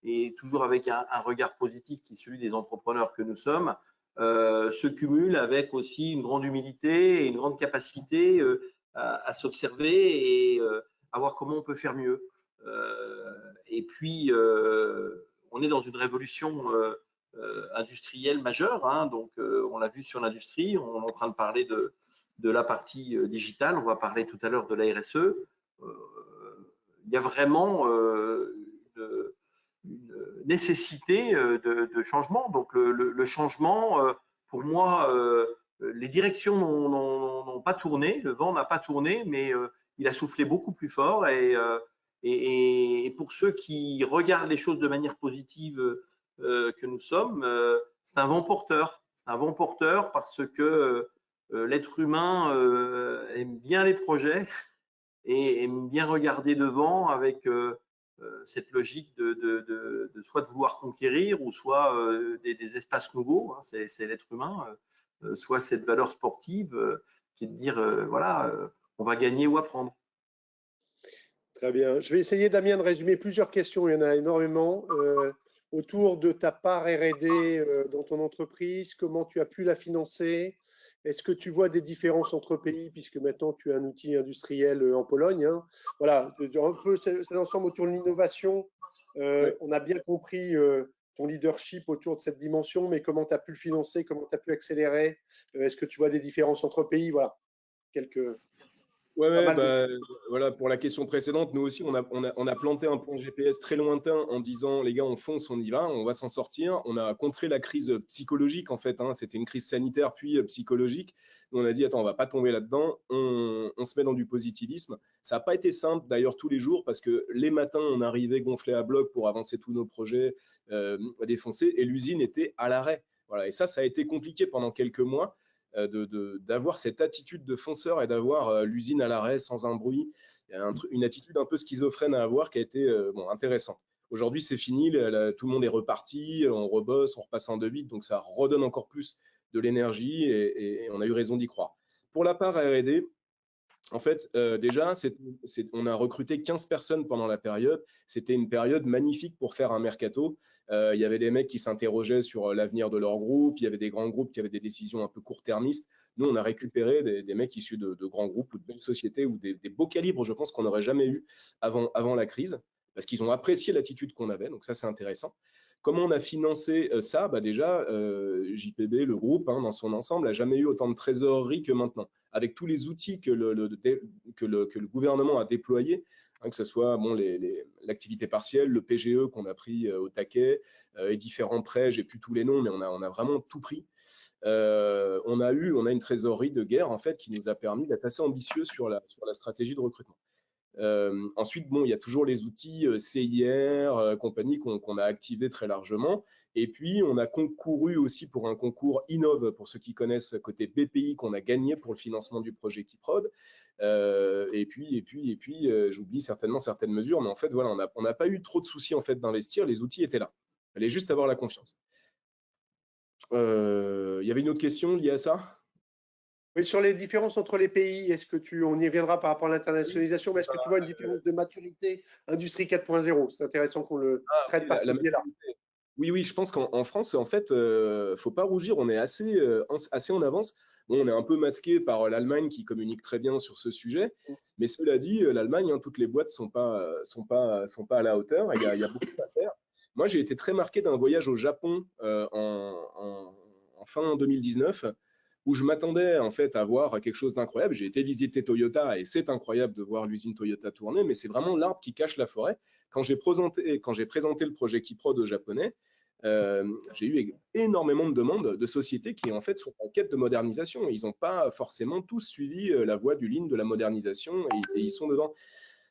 et toujours avec un regard positif qui est celui des entrepreneurs que nous sommes, se cumule avec aussi une grande humilité et une grande capacité à s'observer et à voir comment on peut faire mieux. Et puis, on est dans une révolution industrielle majeure, hein, donc on l'a vu sur l'industrie, on est en train de parler de la partie digitale, on va parler tout à l'heure de la RSE. Il y a vraiment une nécessité de changement. Donc le changement, pour moi, les directions n'ont pas tourné, le vent n'a pas tourné, mais il a soufflé beaucoup plus fort. Et pour ceux qui regardent les choses de manière positive que nous sommes, c'est un vent porteur. C'est un vent porteur parce que l'être humain aime bien les projets et aime bien regarder devant avec cette logique de soit de vouloir conquérir ou soit des espaces nouveaux, hein, c'est l'être humain, soit cette valeur sportive qui est de dire voilà, on va gagner ou apprendre. Très bien. Je vais essayer, Damien, de résumer plusieurs questions. Il y en a énormément. Autour de ta part R&D dans ton entreprise, comment tu as pu la financer? Est-ce que tu vois des différences entre pays, puisque maintenant tu as un outil industriel en Pologne, hein? Voilà, un peu cet ensemble autour de l'innovation. Ouais. On a bien compris ton leadership autour de cette dimension, mais comment tu as pu le financer, comment tu as pu accélérer? Est-ce que tu vois des différences entre pays? Voilà, quelques, Ouais, pas ouais, mal de bah, questions. voilà, pour la question précédente, nous aussi, on a planté un point GPS très lointain en disant, les gars, on fonce, on y va, on va s'en sortir. On a contré la crise psychologique, en fait, hein. C'était une crise sanitaire, puis psychologique. On a dit, attends, on va pas tomber là-dedans, on se met dans du positivisme. Ça n'a pas été simple, d'ailleurs, tous les jours, parce que les matins, on arrivait gonflé à bloc pour avancer tous nos projets, défoncer, et l'usine était à l'arrêt. Voilà, et ça a été compliqué pendant quelques mois. D'avoir cette attitude de fonceur et d'avoir l'usine à l'arrêt sans un bruit, une attitude un peu schizophrène à avoir qui a été intéressante. Aujourd'hui, c'est fini, tout le monde est reparti, on rebosse, on repasse en 2-8, donc ça redonne encore plus de l'énergie et on a eu raison d'y croire. Pour la part R&D, en fait, déjà, on a recruté 15 personnes pendant la période. C'était une période magnifique pour faire un mercato. Il y avait des mecs qui s'interrogeaient sur l'avenir de leur groupe. Il y avait des grands groupes qui avaient des décisions un peu court-termistes. Nous, on a récupéré des mecs issus de grands groupes ou de belles sociétés ou des beaux calibres, je pense, qu'on n'aurait jamais eu avant la crise, parce qu'ils ont apprécié l'attitude qu'on avait. Donc ça, c'est intéressant. Comment on a financé ça? Déjà, JPB, le groupe, hein, dans son ensemble, n'a jamais eu autant de trésorerie que maintenant. Avec tous les outils que le gouvernement a déployés, hein, que ce soit l'activité partielle, le PGE qu'on a pris au taquet, et différents prêts, j'ai plus tous les noms, mais on a vraiment tout pris. On a une trésorerie de guerre en fait qui nous a permis d'être assez ambitieux sur la stratégie de recrutement. Ensuite, il y a toujours les outils CIR, compagnie qu'on a activés très largement. Et puis, on a concouru aussi pour un concours Innov, pour ceux qui connaissent côté BPI, qu'on a gagné pour le financement du projet Kiprod. Et puis j'oublie certainement certaines mesures, mais en fait, voilà, on n'a pas eu trop de soucis en fait d'investir. Les outils étaient là. Il fallait juste avoir la confiance. Il y avait une autre question liée à ça? Oui, sur les différences entre les pays, on y reviendra par rapport à l'internationalisation, mais est-ce que tu vois une différence de maturité Industrie 4.0? C'est intéressant qu'on le traite Oui, par ce biais-là. Oui, oui, je pense qu'en France, en fait, faut pas rougir, on est assez en avance. Bon, on est un peu masqué par l'Allemagne qui communique très bien sur ce sujet, mais cela dit, l'Allemagne, hein, toutes les boîtes sont pas à la hauteur. Il y a beaucoup à faire. Moi, j'ai été très marqué d'un voyage au Japon en fin 2019, où je m'attendais en fait à voir quelque chose d'incroyable. J'ai été visiter Toyota et c'est incroyable de voir l'usine Toyota tourner, mais c'est vraiment l'arbre qui cache la forêt. Quand j'ai présenté le projet Kiprod aux Japonais, j'ai eu énormément de demandes de sociétés qui en fait sont en quête de modernisation. Ils n'ont pas forcément tous suivi la voie du lean de la modernisation et ils sont dedans.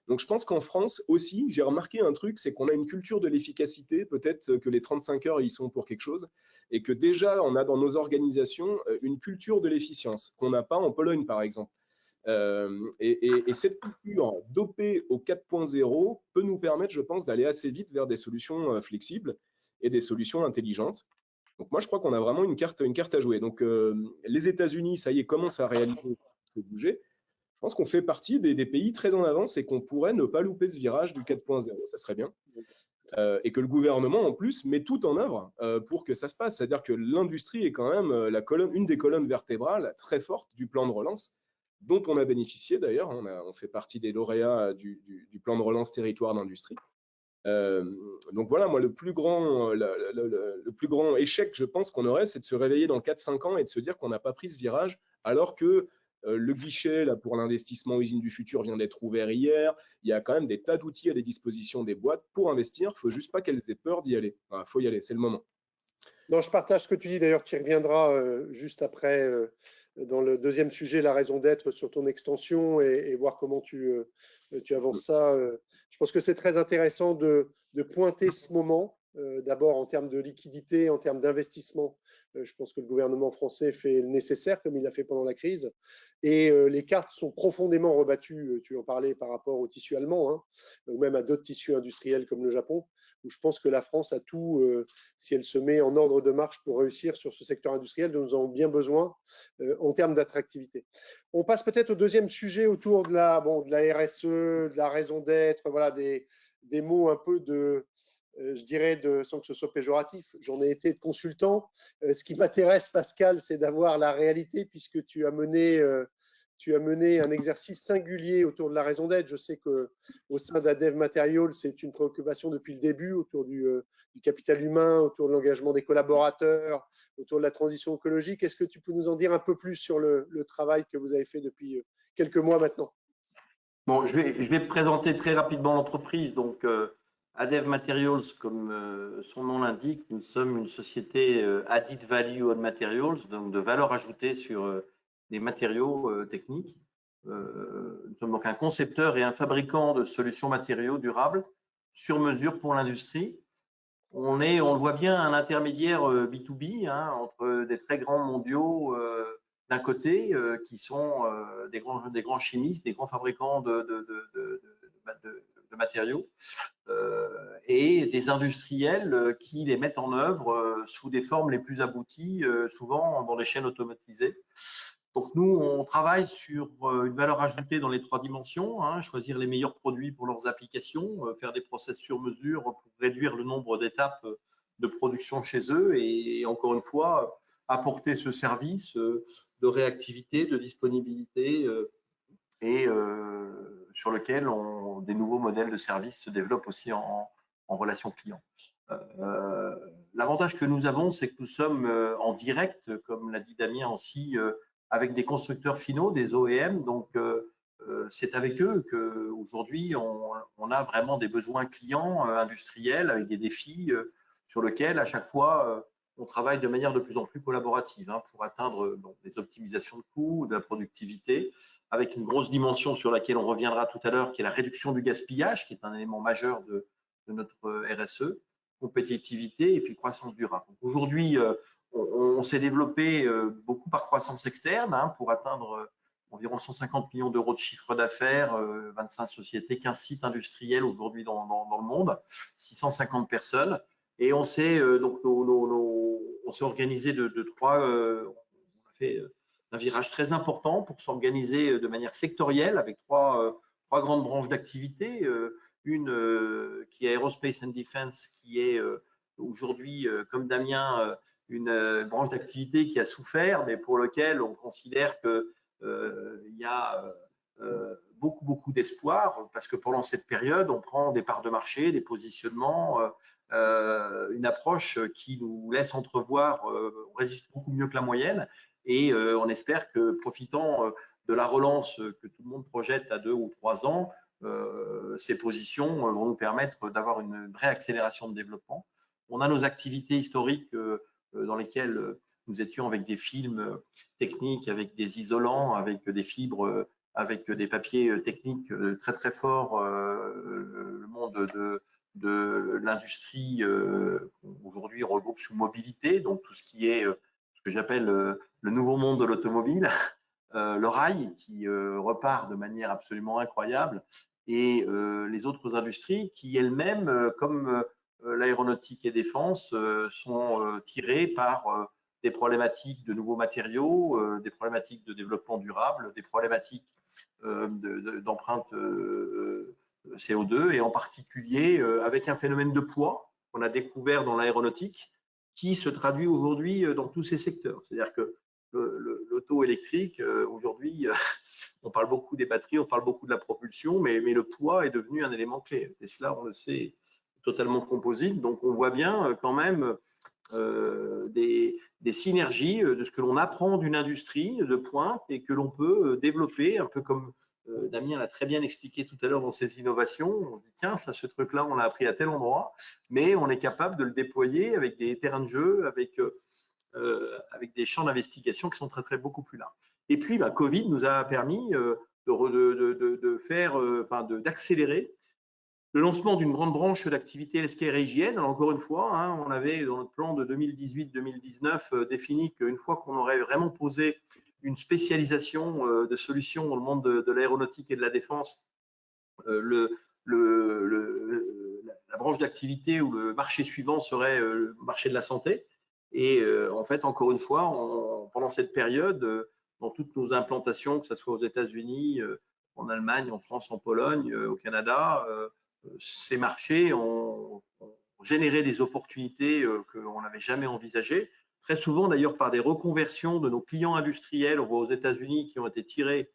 Donc je pense qu'en France aussi, j'ai remarqué un truc, c'est qu'on a une culture de l'efficacité, peut-être que les 35 heures y sont pour quelque chose, et que déjà on a dans nos organisations une culture de l'efficience qu'on n'a pas en Pologne par exemple. Et cette culture dopée au 4.0 peut nous permettre, je pense, d'aller assez vite vers des solutions flexibles et des solutions intelligentes. Donc moi, je crois qu'on a vraiment une carte à jouer. Donc les États-Unis, ça y est, commencent à réaliser bouger. Je pense qu'on fait partie des pays très en avance et qu'on pourrait ne pas louper ce virage du 4.0, ça serait bien. Et que le gouvernement, en plus, met tout en œuvre pour que ça se passe. C'est-à-dire que l'industrie est quand même une des colonnes vertébrales très fortes du plan de relance, dont on a bénéficié d'ailleurs. On fait partie des lauréats du plan de relance territoire d'industrie. Donc voilà, moi, le plus grand échec, je pense qu'on aurait, c'est de se réveiller dans 4-5 ans et de se dire qu'on n'a pas pris ce virage, alors que le guichet là, pour l'investissement usine du futur vient d'être ouvert hier. Il y a quand même des tas d'outils à la disposition des boîtes pour investir. Il ne faut juste pas qu'elles aient peur d'y aller. Il faut y aller, c'est le moment. Non, je partage ce que tu dis. D'ailleurs, tu y reviendras juste après dans le deuxième sujet, la raison d'être sur ton extension et voir comment tu avances ça. Je pense que c'est très intéressant de pointer ce moment. D'abord en termes de liquidité, en termes d'investissement. Je pense que le gouvernement français fait le nécessaire, comme il l'a fait pendant la crise. Et les cartes sont profondément rebattues, tu en parlais, par rapport au tissu allemand, hein, ou même à d'autres tissus industriels comme le Japon, où je pense que la France a tout, si elle se met en ordre de marche pour réussir sur ce secteur industriel dont nous avons bien besoin en termes d'attractivité. On passe peut-être au deuxième sujet autour de la RSE, de la raison d'être, voilà, des mots un peu de, je dirais, sans que ce soit péjoratif. J'en ai été consultant. Ce qui m'intéresse, Pascal, c'est d'avoir la réalité, puisque tu as mené un exercice singulier autour de la raison d'être. Je sais qu'au sein d'Adev Materials, c'est une préoccupation depuis le début autour du capital humain, autour de l'engagement des collaborateurs, autour de la transition écologique. Est-ce que tu peux nous en dire un peu plus sur le travail que vous avez fait depuis quelques mois maintenant? Bon, je vais présenter très rapidement l'entreprise. Donc, Adev Materials, comme son nom l'indique, nous sommes une société Added Value on Materials, donc de valeur ajoutée sur des matériaux techniques. Nous sommes donc un concepteur et un fabricant de solutions matériaux durables sur mesure pour l'industrie. On le voit bien, un intermédiaire B2B hein, entre des très grands mondiaux d'un côté, qui sont des grands chimistes, des grands fabricants de matériaux, et des industriels qui les mettent en œuvre sous des formes les plus abouties, souvent dans des chaînes automatisées. Donc nous, on travaille sur une valeur ajoutée dans les 3 dimensions, hein, choisir les meilleurs produits pour leurs applications, faire des process sur mesure pour réduire le nombre d'étapes de production chez eux et encore une fois, apporter ce service de réactivité, de disponibilité et sur lequel des nouveaux modèles de services se développent aussi en relation client. L'avantage que nous avons, c'est que nous sommes en direct, comme l'a dit Damien aussi, avec des constructeurs finaux, des OEM. Donc, c'est avec eux qu'aujourd'hui, on a vraiment des besoins clients industriels avec des défis sur lesquels, à chaque fois, on travaille de manière de plus en plus collaborative hein, pour atteindre des optimisations de coûts, de la productivité, avec une grosse dimension sur laquelle on reviendra tout à l'heure, qui est la réduction du gaspillage, qui est un élément majeur de notre RSE, compétitivité et puis croissance durable. Aujourd'hui, on s'est développé beaucoup par croissance externe hein, pour atteindre environ 150 millions d'euros de chiffre d'affaires, 25 sociétés, 15 sites industriels aujourd'hui dans le monde, 650 personnes. Et on s'est donc on s'est organisé de 3, on a fait un virage très important pour s'organiser de manière sectorielle avec trois grandes branches d'activité. Une qui est Aerospace and Defense, qui est aujourd'hui, comme Damien, une branche d'activité qui a souffert, mais pour lequel on considère qu'il y a beaucoup d'espoir, parce que pendant cette période, on prend des parts de marché, des positionnements, une approche qui nous laisse entrevoir, on résiste beaucoup mieux que la moyenne, et on espère que, profitant de la relance que tout le monde projette à 2 ou 3 ans, ces positions vont nous permettre d'avoir une vraie accélération de développement. On a nos activités historiques dans lesquelles nous étions avec des films techniques, avec des isolants, avec des fibres, avec des papiers techniques très forts, le monde de l'industrie aujourd'hui regroupe sous mobilité, donc tout ce qui est ce que j'appelle le nouveau monde de l'automobile, le rail qui repart de manière absolument incroyable, et les autres industries qui elles-mêmes, comme l'aéronautique et défense, sont tirées par des problématiques de nouveaux matériaux, des problématiques de développement durable, des problématiques d'empreinte CO2, et en particulier avec un phénomène de poids qu'on a découvert dans l'aéronautique qui se traduit aujourd'hui dans tous ces secteurs. C'est-à-dire que l'auto électrique, aujourd'hui, on parle beaucoup des batteries, on parle beaucoup de la propulsion, mais le poids est devenu un élément clé. Tesla, on le sait, totalement composite. Donc, on voit bien quand même des synergies de ce que l'on apprend d'une industrie de pointe et que l'on peut développer, un peu comme Damien l'a très bien expliqué tout à l'heure dans ses innovations. On se dit, tiens, ça, ce truc-là, on l'a appris à tel endroit, mais on est capable de le déployer avec des terrains de jeu, avec des champs d'investigation qui sont beaucoup plus larges. Et puis, Covid nous a permis d'accélérer le lancement d'une grande branche d'activité healthcare et hygiène. Alors, encore une fois, on avait dans notre plan de 2018-2019 défini qu'une fois qu'on aurait vraiment posé une spécialisation de solutions dans le monde de l'aéronautique et de la défense, la branche d'activité ou le marché suivant serait le marché de la santé. Et en fait, encore une fois, pendant cette période, dans toutes nos implantations, que ce soit aux États-Unis, en Allemagne, en France, en Pologne, au Canada, ces marchés ont généré des opportunités qu'on n'avait jamais envisagées. Très souvent, d'ailleurs, par des reconversions de nos clients industriels. On voit aux États-Unis qui ont été tirés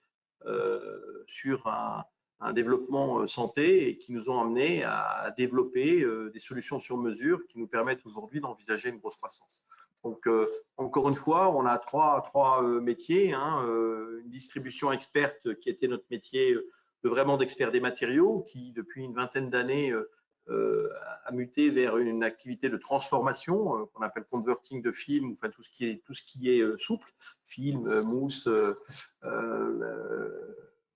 sur un développement santé et qui nous ont amenés à développer des solutions sur mesure qui nous permettent aujourd'hui d'envisager une grosse croissance. Donc, encore une fois, on a trois métiers. Une distribution experte qui était notre métier vraiment d'expert des matériaux, qui depuis une vingtaine d'années a muté vers une activité de transformation qu'on appelle converting de film, enfin tout ce qui est souple, film, mousse,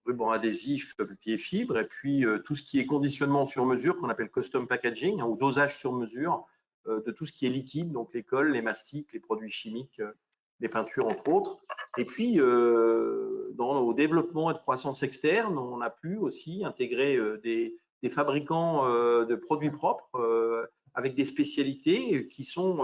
ruban adhésif, papier fibre, et puis tout ce qui est conditionnement sur mesure qu'on appelle custom packaging, ou dosage sur mesure de tout ce qui est liquide, donc les colles, les mastiques, les produits chimiques, les peintures entre autres. Et puis dans nos développements et de croissance externe, on a pu aussi intégrer des fabricants de produits propres avec des spécialités qui sont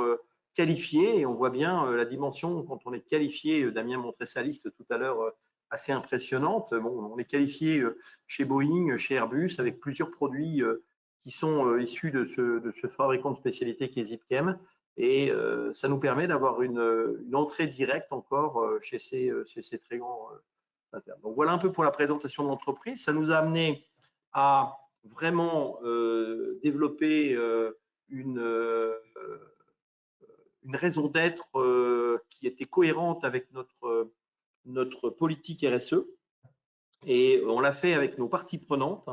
qualifiées, et on voit bien la dimension quand on est qualifié. Damien montrait sa liste tout à l'heure, assez impressionnante. Bon, on est qualifié chez Boeing, chez Airbus, avec plusieurs produits qui sont issus de ce fabricant de spécialité qui est Zipchem, et ça nous permet d'avoir une entrée directe encore chez ces très grands internes. Donc voilà un peu pour la présentation de l'entreprise. Ça nous a amené à vraiment développer une raison d'être qui était cohérente avec notre politique RSE, et on l'a fait avec nos parties prenantes.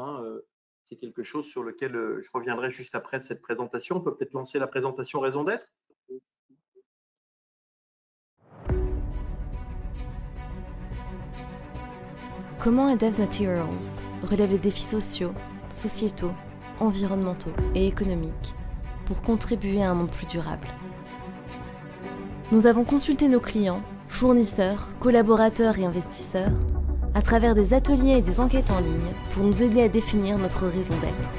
C'est quelque chose sur lequel je reviendrai juste après cette présentation. On peut peut-être lancer la présentation raison d'être. Comment Adav Materials relève les défis sociaux, sociétaux, environnementaux et économiques pour contribuer à un monde plus durable? Nous avons consulté nos clients, fournisseurs, collaborateurs et investisseurs à travers des ateliers et des enquêtes en ligne pour nous aider à définir notre raison d'être.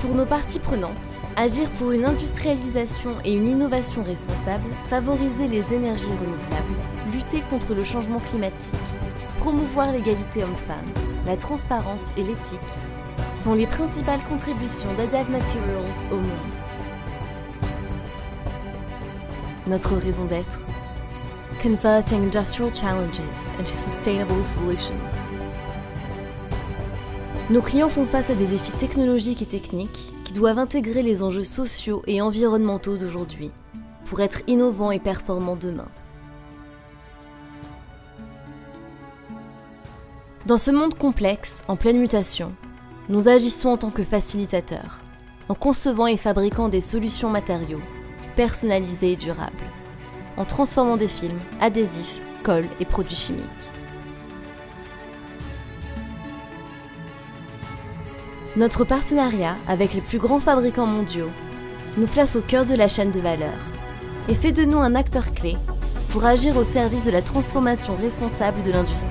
Pour nos parties prenantes, agir pour une industrialisation et une innovation responsable, favoriser les énergies renouvelables, lutter contre le changement climatique, promouvoir l'égalité homme-femme, la transparence et l'éthique sont les principales contributions d'Adav Materials au monde. Notre raison d'être: Converting industrial challenges into sustainable solutions. Nos clients font face à des défis technologiques et techniques qui doivent intégrer les enjeux sociaux et environnementaux d'aujourd'hui pour être innovants et performants demain. Dans ce monde complexe, en pleine mutation, nous agissons en tant que facilitateurs, en concevant et fabriquant des solutions matériaux personnalisées et durables, en transformant des films, adhésifs, colles et produits chimiques. Notre partenariat avec les plus grands fabricants mondiaux nous place au cœur de la chaîne de valeur et fait de nous un acteur clé pour agir au service de la transformation responsable de l'industrie.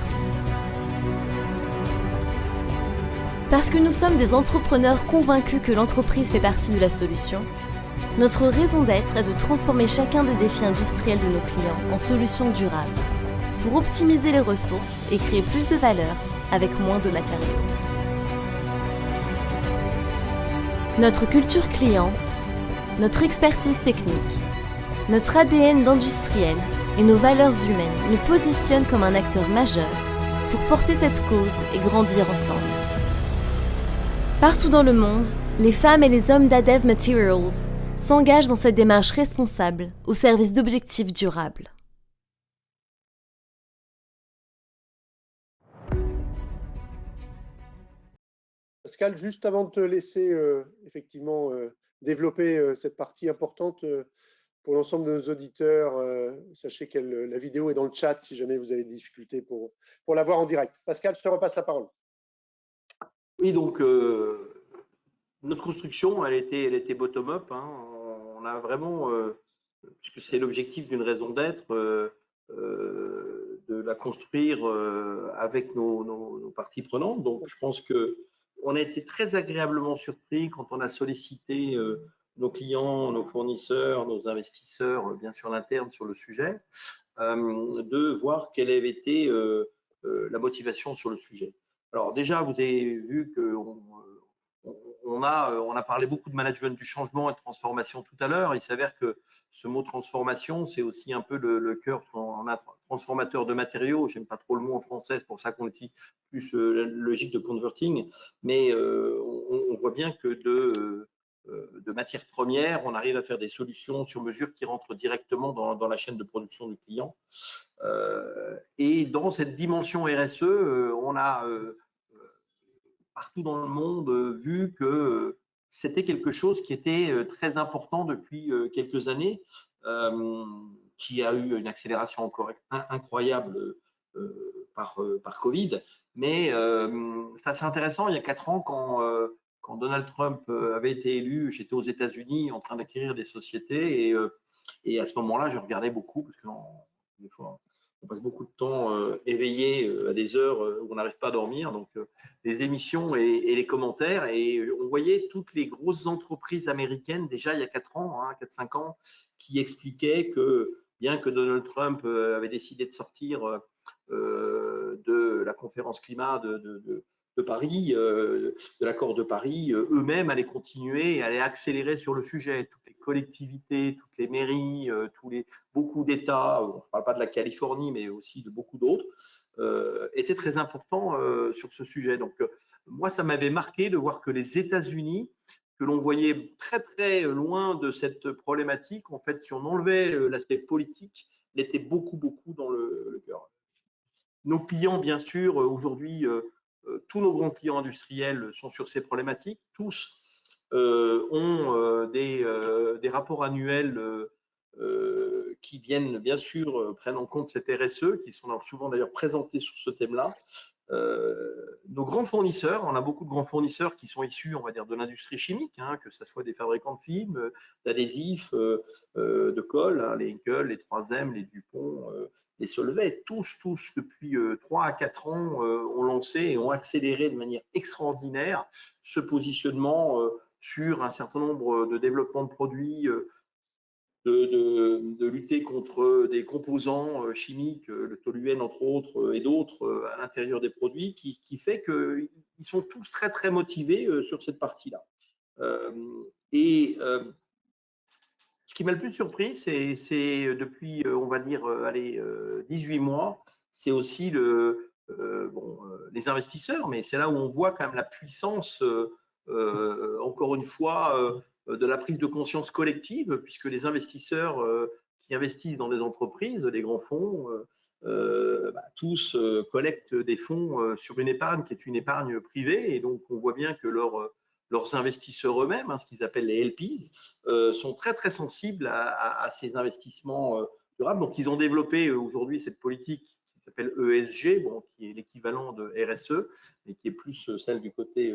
Parce que nous sommes des entrepreneurs convaincus que l'entreprise fait partie de la solution, notre raison d'être est de transformer chacun des défis industriels de nos clients en solutions durables pour optimiser les ressources et créer plus de valeur avec moins de matériaux. Notre culture client, notre expertise technique, notre ADN d'industriel et nos valeurs humaines nous positionnent comme un acteur majeur pour porter cette cause et grandir ensemble. Partout dans le monde, les femmes et les hommes d'Adev Materials s'engagent dans cette démarche responsable au service d'objectifs durables. Pascal, juste avant de te laisser effectivement développer cette partie importante pour l'ensemble de nos auditeurs, sachez que la vidéo est dans le chat si jamais vous avez des difficultés pour la voir en direct. Pascal, je te repasse la parole. Oui, donc notre construction, elle était bottom-up. Hein. On a vraiment, puisque c'est l'objectif d'une raison d'être, de la construire avec nos parties prenantes. Donc, je pense qu'on a été très agréablement surpris quand on a sollicité nos clients, nos fournisseurs, nos investisseurs, bien sûr l'interne sur le sujet, de voir quelle avait été la motivation sur le sujet. Alors déjà, vous avez vu qu'on a parlé beaucoup de management du changement et de transformation tout à l'heure. Il s'avère que ce mot transformation, c'est aussi un peu le cœur. On a transformateur de matériaux. J'aime pas trop le mot en français, c'est pour ça qu'on utilise plus la logique de converting. Mais on voit bien que de matières premières, on arrive à faire des solutions sur mesure qui rentrent directement dans la chaîne de production du client. Et dans cette dimension RSE, on a partout dans le monde vu que c'était quelque chose qui était très important depuis quelques années, qui a eu une accélération encore incroyable par Covid. Mais c'est assez intéressant, il y a 4 ans, quand Donald Trump avait été élu, j'étais aux États-Unis en train d'acquérir des sociétés et à ce moment-là, je regardais beaucoup parce que des fois, on passe beaucoup de temps éveillé à des heures où on n'arrive pas à dormir. Donc, les émissions et les commentaires. Et on voyait toutes les grosses entreprises américaines, déjà il y a 4 ans, 4-5 ans, qui expliquaient que bien que Donald Trump avait décidé de sortir de la conférence climat de Paris, de l'accord de Paris, eux-mêmes allaient continuer et allaient accélérer sur le sujet. Toutes les collectivités, toutes les mairies, beaucoup d'États, on ne parle pas de la Californie, mais aussi de beaucoup d'autres, étaient très importants sur ce sujet. Donc, moi, ça m'avait marqué de voir que les États-Unis, que l'on voyait très très loin de cette problématique, en fait, si on enlevait l'aspect politique, l'étaient beaucoup dans le cœur. Nos clients, bien sûr, aujourd'hui, tous nos grands clients industriels sont sur ces problématiques. Tous ont des rapports annuels qui viennent, bien sûr, prennent en compte cette RSE, qui sont souvent d'ailleurs présentés sur ce thème-là. Nos grands fournisseurs, on a beaucoup de grands fournisseurs qui sont issus, on va dire, de l'industrie chimique, que ce soit des fabricants de films, d'adhésifs, de colle, les Henkel, les 3M, les Dupont, les Solvay, tous depuis 3 à 4 ans ont lancé et ont accéléré de manière extraordinaire ce positionnement sur un certain nombre de développements de produits, de lutter contre des composants chimiques, le toluène entre autres et d'autres à l'intérieur des produits, qui fait qu'ils sont tous très très motivés sur cette partie-là. Ce qui m'a le plus surpris, c'est depuis, on va dire, 18 mois, c'est aussi les investisseurs, mais c'est là où on voit quand même la puissance, encore une fois, de la prise de conscience collective, puisque les investisseurs qui investissent dans des entreprises, les grands fonds, tous collectent des fonds sur une épargne qui est une épargne privée, et donc on voit bien que leurs investisseurs eux-mêmes, ce qu'ils appellent les LPs, sont très très sensibles à ces investissements durables. Donc ils ont développé aujourd'hui cette politique qui s'appelle ESG, qui est l'équivalent de RSE, mais qui est plus celle du côté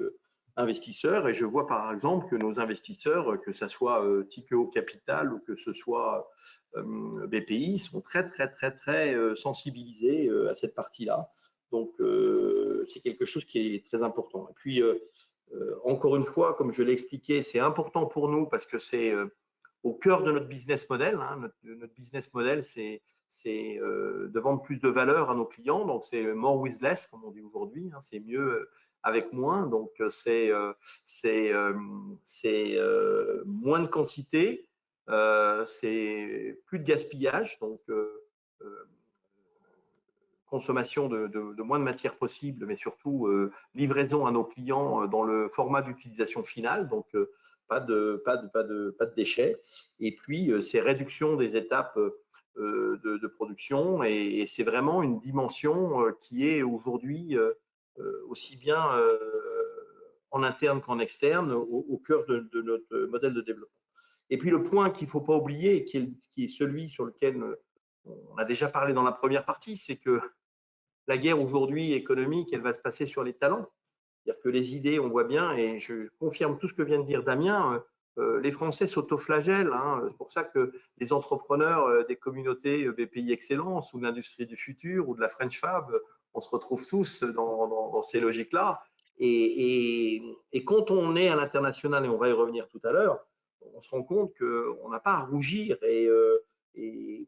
investisseur. Et je vois par exemple que nos investisseurs, que ce soit Tikehau Capital ou que ce soit BPI, sont très très très très sensibilisés à cette partie-là. Donc c'est quelque chose qui est très important. Et puis encore une fois, comme je l'ai expliqué, c'est important pour nous parce que c'est au cœur de notre business model. Notre business model, c'est de vendre plus de valeur à nos clients. Donc, c'est more with less, comme on dit aujourd'hui. C'est mieux avec moins. Donc, c'est moins de quantité, c'est plus de gaspillage. Donc, consommation de moins de matière possible, mais surtout livraison à nos clients dans le format d'utilisation finale, donc pas de déchets. Et puis, c'est réduction des étapes de production, et c'est vraiment une dimension qui est aujourd'hui aussi bien en interne qu'en externe au cœur de notre modèle de développement. Et puis le point qu'il ne faut pas oublier, qui est celui sur lequel on a déjà parlé dans la première partie, c'est que la guerre aujourd'hui économique, elle va se passer sur les talents. C'est-à-dire que les idées, on voit bien, et je confirme tout ce que vient de dire Damien, les Français s'autoflagellent. C'est pour ça que les entrepreneurs des communautés BPI Excellence ou de l'industrie du futur ou de la French Fab, on se retrouve tous dans ces logiques-là. Et quand on est à l'international, et on va y revenir tout à l'heure, on se rend compte qu'on n'a pas à rougir et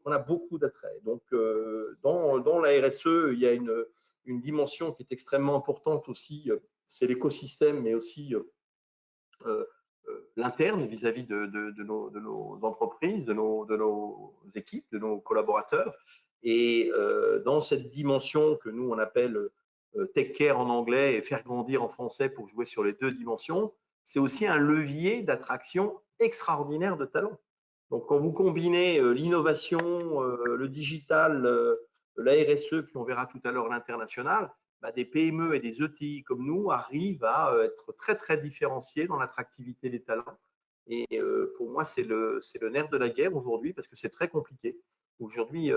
qu'on a beaucoup d'attraits. Donc, dans la RSE, il y a une dimension qui est extrêmement importante aussi, c'est l'écosystème, mais aussi l'interne vis-à-vis de nos entreprises, de nos équipes, de nos collaborateurs. Et dans cette dimension que nous, on appelle Tech Care en anglais et faire grandir en français pour jouer sur les deux dimensions, c'est aussi un levier d'attraction extraordinaire de talents. Donc, quand vous combinez l'innovation, le digital, la RSE, puis on verra tout à l'heure l'international, des PME et des ETI comme nous arrivent à être très, très différenciés dans l'attractivité des talents. Et pour moi, c'est le nerf de la guerre aujourd'hui parce que c'est très compliqué. Aujourd'hui,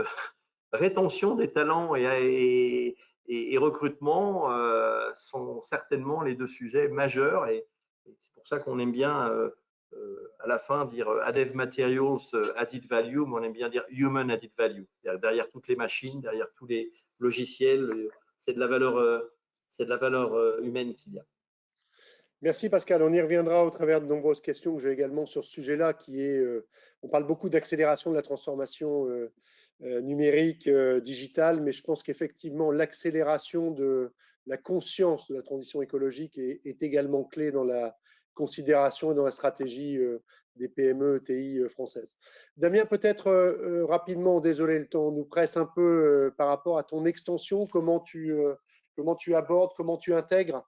rétention des talents et recrutement sont certainement les deux sujets majeurs. Et c'est pour ça qu'on aime bien à la fin dire Adev Materials Added Value, mais on aime bien dire Human Added Value. Derrière toutes les machines, derrière tous les logiciels, c'est de la valeur humaine qu'il y a. Merci Pascal, on y reviendra au travers de nombreuses questions que j'ai également sur ce sujet-là, qui est, on parle beaucoup d'accélération de la transformation numérique, digitale, mais je pense qu'effectivement l'accélération de la conscience de la transition écologique est également clé dans la considération et dans la stratégie des PME, ETI françaises. Damien, peut-être rapidement, désolé, le temps nous presse un peu par rapport à ton extension, comment tu abordes, comment tu intègres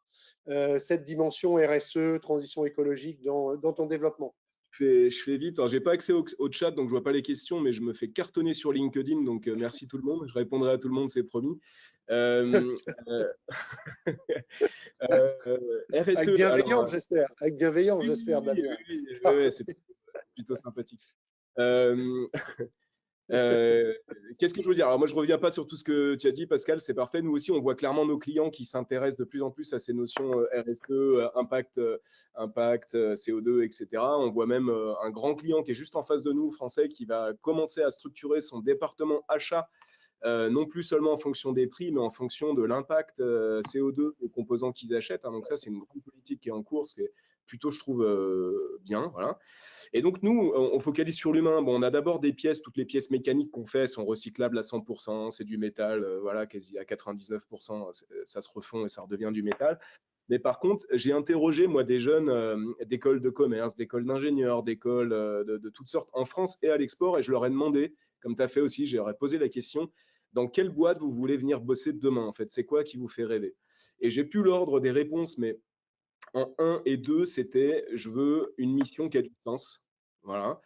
cette dimension RSE, transition écologique dans ton développement? Je fais vite. Alors, j'ai pas accès au chat, donc je vois pas les questions, mais je me fais cartonner sur LinkedIn, donc merci tout le monde. Je répondrai à tout le monde, c'est promis. RSE. Avec bienveillance, j'espère. Avec bienveillance, j'espère, Damien. Oui, c'est plutôt sympathique. Qu'est-ce que je veux dire? Alors moi, je reviens pas sur tout ce que tu as dit, Pascal, c'est parfait. Nous aussi, on voit clairement nos clients qui s'intéressent de plus en plus à ces notions RSE, impact CO2, etc. On voit même un grand client qui est juste en face de nous, français, qui va commencer à structurer son département achat, non plus seulement en fonction des prix, mais en fonction de l'impact CO2 des composants qu'ils achètent. Donc ça, c'est une grande politique qui est en cours, ce qui est plutôt, je trouve, bien. Voilà. Et donc, nous, on focalise sur l'humain. Bon, on a d'abord des pièces, toutes les pièces mécaniques qu'on fait sont recyclables à 100%, c'est du métal, voilà, quasi à 99%, ça se refond et ça redevient du métal. Mais par contre, j'ai interrogé, moi, des jeunes d'écoles de commerce, d'écoles d'ingénieurs, d'écoles de toutes sortes en France et à l'export, et je leur ai demandé, comme tu as fait aussi, je leur ai posé la question, dans quelle boîte vous voulez venir bosser demain, en fait? C'est quoi qui vous fait rêver? Et j'ai plus l'ordre des réponses, mais en 1 et 2, c'était je veux une mission qui a du sens. Voilà.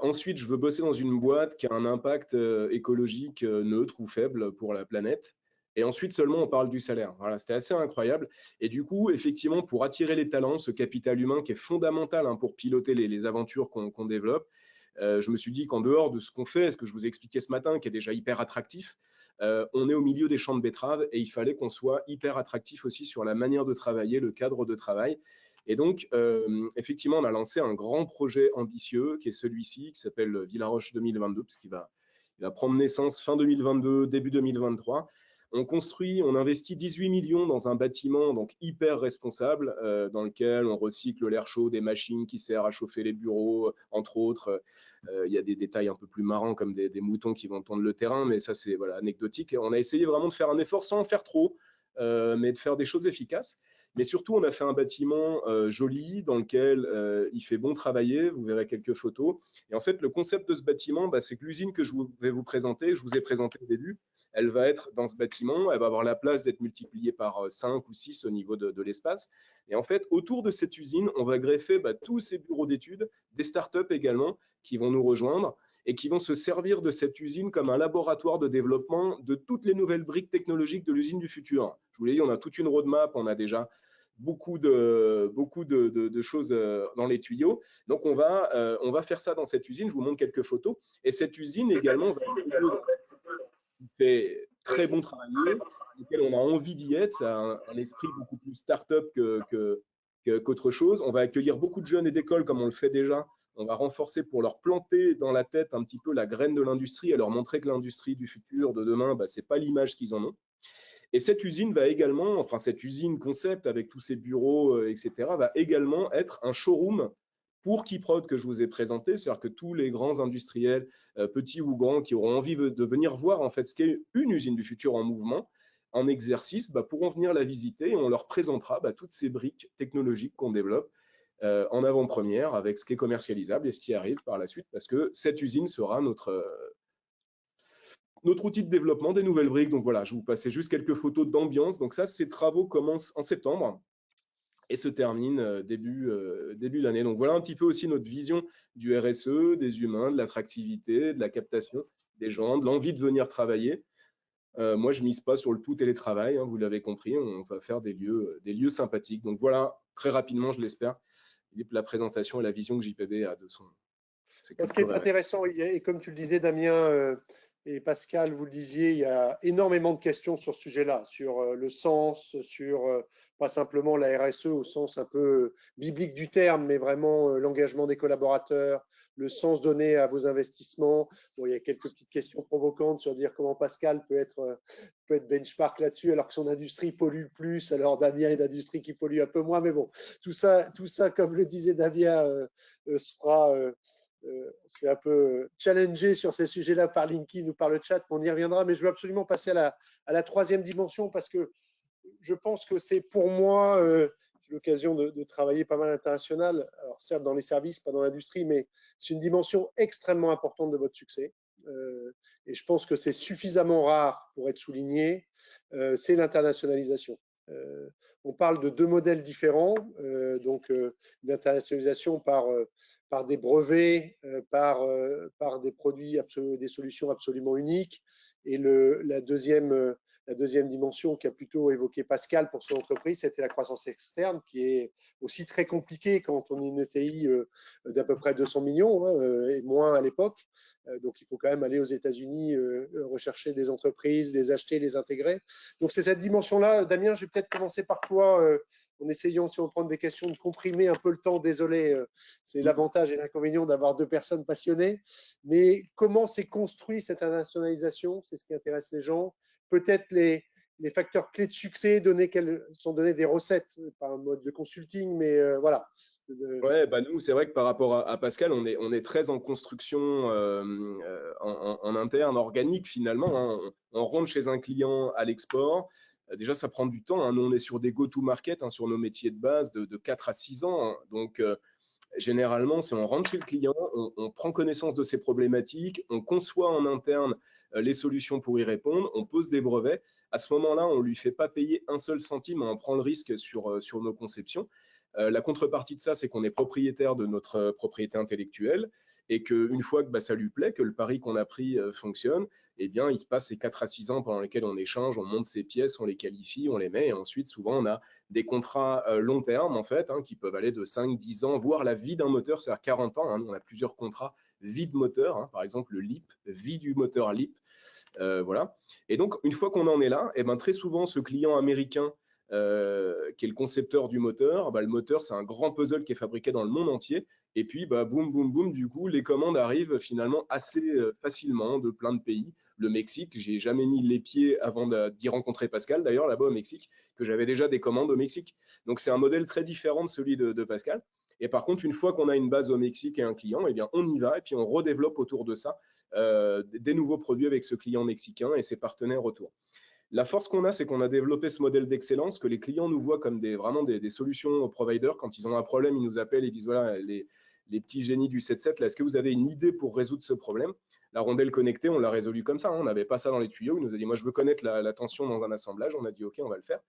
Ensuite, je veux bosser dans une boîte qui a un impact écologique neutre ou faible pour la planète. Et ensuite, seulement, on parle du salaire. Voilà, c'était assez incroyable. Et du coup, effectivement, pour attirer les talents, ce capital humain qui est fondamental pour piloter les aventures qu'on développe, je me suis dit qu'en dehors de ce qu'on fait, ce que je vous ai expliqué ce matin, qui est déjà hyper attractif, on est au milieu des champs de betteraves et il fallait qu'on soit hyper attractif aussi sur la manière de travailler, le cadre de travail. Et donc, effectivement, on a lancé un grand projet ambitieux qui est celui-ci, qui s'appelle Villaroche 2022, parce qu'il va prendre naissance fin 2022, début 2023. On investit 18 millions dans un bâtiment donc hyper responsable dans lequel on recycle l'air chaud des machines qui servent à chauffer les bureaux, entre autres. Il y a des détails un peu plus marrants comme des moutons qui vont tondre le terrain, mais ça c'est voilà, anecdotique. Et on a essayé vraiment de faire un effort sans en faire trop, mais de faire des choses efficaces. Mais surtout, on a fait un bâtiment joli dans lequel il fait bon travailler. Vous verrez quelques photos. Et en fait, le concept de ce bâtiment, c'est que l'usine que je vais vous présenter, que je vous ai présentée au début, elle va être dans ce bâtiment. Elle va avoir la place d'être multipliée par 5 ou 6 au niveau de l'espace. Et en fait, autour de cette usine, on va greffer tous ces bureaux d'études, des startups également, qui vont nous rejoindre et qui vont se servir de cette usine comme un laboratoire de développement de toutes les nouvelles briques technologiques de l'usine du futur. Je vous l'ai dit, on a toute une roadmap, on a déjà beaucoup de choses dans les tuyaux. Donc, on va faire ça dans cette usine. Je vous montre quelques photos. Et cette usine également fait très bon travailler, lequel on a envie d'y être. Ça a un esprit beaucoup plus start-up qu'autre chose. On va accueillir beaucoup de jeunes et d'écoles comme on le fait déjà. On va renforcer pour leur planter dans la tête un petit peu la graine de l'industrie et leur montrer que l'industrie du futur, de demain, ce n'est pas l'image qu'ils en ont. Et cette usine va également, enfin cette usine concept avec tous ses bureaux, etc., va également être un showroom pour Keyprod que je vous ai présenté, c'est-à-dire que tous les grands industriels, petits ou grands, qui auront envie de venir voir en fait ce qu'est une usine du futur en mouvement, en exercice, pourront venir la visiter et on leur présentera toutes ces briques technologiques qu'on développe en avant-première avec ce qui est commercialisable et ce qui arrive par la suite, parce que cette usine sera notre outil de développement des nouvelles briques. Donc voilà, je vous passais juste quelques photos d'ambiance. Donc ça, ces travaux commencent en septembre et se terminent début d'année. Donc voilà un petit peu aussi notre vision du RSE, des humains, de l'attractivité, de la captation des gens, de l'envie de venir travailler. Moi, je ne mise pas sur le tout télétravail, hein, vous l'avez compris, on va faire des lieux sympathiques. Donc voilà, très rapidement, je l'espère, la présentation et la vision que JPB a de son. Ce qui est intéressant, et comme tu le disais, Damien et Pascal, vous le disiez, il y a énormément de questions sur ce sujet-là, sur le sens, sur pas simplement la RSE au sens un peu biblique du terme, mais vraiment l'engagement des collaborateurs, le sens donné à vos investissements. Bon, il y a quelques petites questions provocantes sur dire comment Pascal peut être benchmark là-dessus alors que son industrie pollue plus, alors Damien est d'industrie qui pollue un peu moins, mais bon, tout ça comme le disait Damien, sera… on se fait un peu challenger sur ces sujets-là par LinkedIn ou par le chat, mais on y reviendra. Mais je veux absolument passer à la troisième dimension parce que je pense que c'est pour moi, j'ai l'occasion de travailler pas mal à l'international, alors certes dans les services, pas dans l'industrie, mais c'est une dimension extrêmement importante de votre succès. Et je pense que c'est suffisamment rare pour être souligné, c'est l'internationalisation. On parle de deux modèles différents, donc d'internationalisation par des brevets, par des produits, des solutions absolument uniques. Et la deuxième dimension qu'a plutôt évoqué Pascal pour son entreprise, c'était la croissance externe, qui est aussi très compliquée quand on est une ETI d'à peu près 200 millions, et moins à l'époque. Donc, il faut quand même aller aux États-Unis, rechercher des entreprises, les acheter, les intégrer. Donc, c'est cette dimension-là. Damien, je vais peut-être commencer par toi, en essayant, si on prend des questions, de comprimer un peu le temps. Désolé, c'est l'avantage et l'inconvénient d'avoir deux personnes passionnées. Mais comment s'est construit cette internationalisation? C'est ce qui intéresse les gens. Peut-être les facteurs clés de succès, sont donnés des recettes, pas un mode de consulting, mais voilà. Ouais, nous, c'est vrai que par rapport à Pascal, on est très en construction en interne, organique finalement, hein. On rentre chez un client à l'export. Déjà, ça prend du temps, hein. Nous, on est sur des go-to-market, hein, sur nos métiers de base de 4 à 6 ans, hein. Donc, généralement, si on rentre chez le client, on prend connaissance de ses problématiques, on conçoit en interne les solutions pour y répondre, on pose des brevets. À ce moment-là, on ne lui fait pas payer un seul centime, on prend le risque sur nos conceptions. La contrepartie de ça, c'est qu'on est propriétaire de notre propriété intellectuelle et qu'une fois que ça lui plaît, que le pari qu'on a pris fonctionne, eh bien, il se passe ces 4 à 6 ans pendant lesquels on échange, on monte ses pièces, on les qualifie, on les met et ensuite, souvent, on a des contrats long terme, en fait, hein, qui peuvent aller de 5, 10 ans, voire la vie d'un moteur, c'est-à-dire 40 ans. Hein. Nous, on a plusieurs contrats vie de moteur, hein, par exemple le LEAP, vie du moteur LEAP. Voilà. Et donc, une fois qu'on en est là, très souvent, ce client américain qui est le concepteur du moteur, le moteur, c'est un grand puzzle qui est fabriqué dans le monde entier. Et puis, boum, boum, boum, du coup, les commandes arrivent finalement assez facilement de plein de pays. Le Mexique, j'ai jamais mis les pieds avant d'y rencontrer Pascal, d'ailleurs, là-bas au Mexique, que j'avais déjà des commandes au Mexique. Donc, c'est un modèle très différent de celui de Pascal. Et par contre, une fois qu'on a une base au Mexique et un client, eh bien, on y va et puis on redéveloppe autour de ça des nouveaux produits avec ce client mexicain et ses partenaires autour. La force qu'on a, c'est qu'on a développé ce modèle d'excellence que les clients nous voient comme vraiment des solutions providers. Quand ils ont un problème, ils nous appellent et disent voilà, les petits génies du 7.7, là, est-ce que vous avez une idée pour résoudre ce problème? La rondelle connectée, on l'a résolu comme ça. Hein, on n'avait pas ça dans les tuyaux. Il nous a dit moi, je veux connaître la tension dans un assemblage. On a dit OK, on va le faire.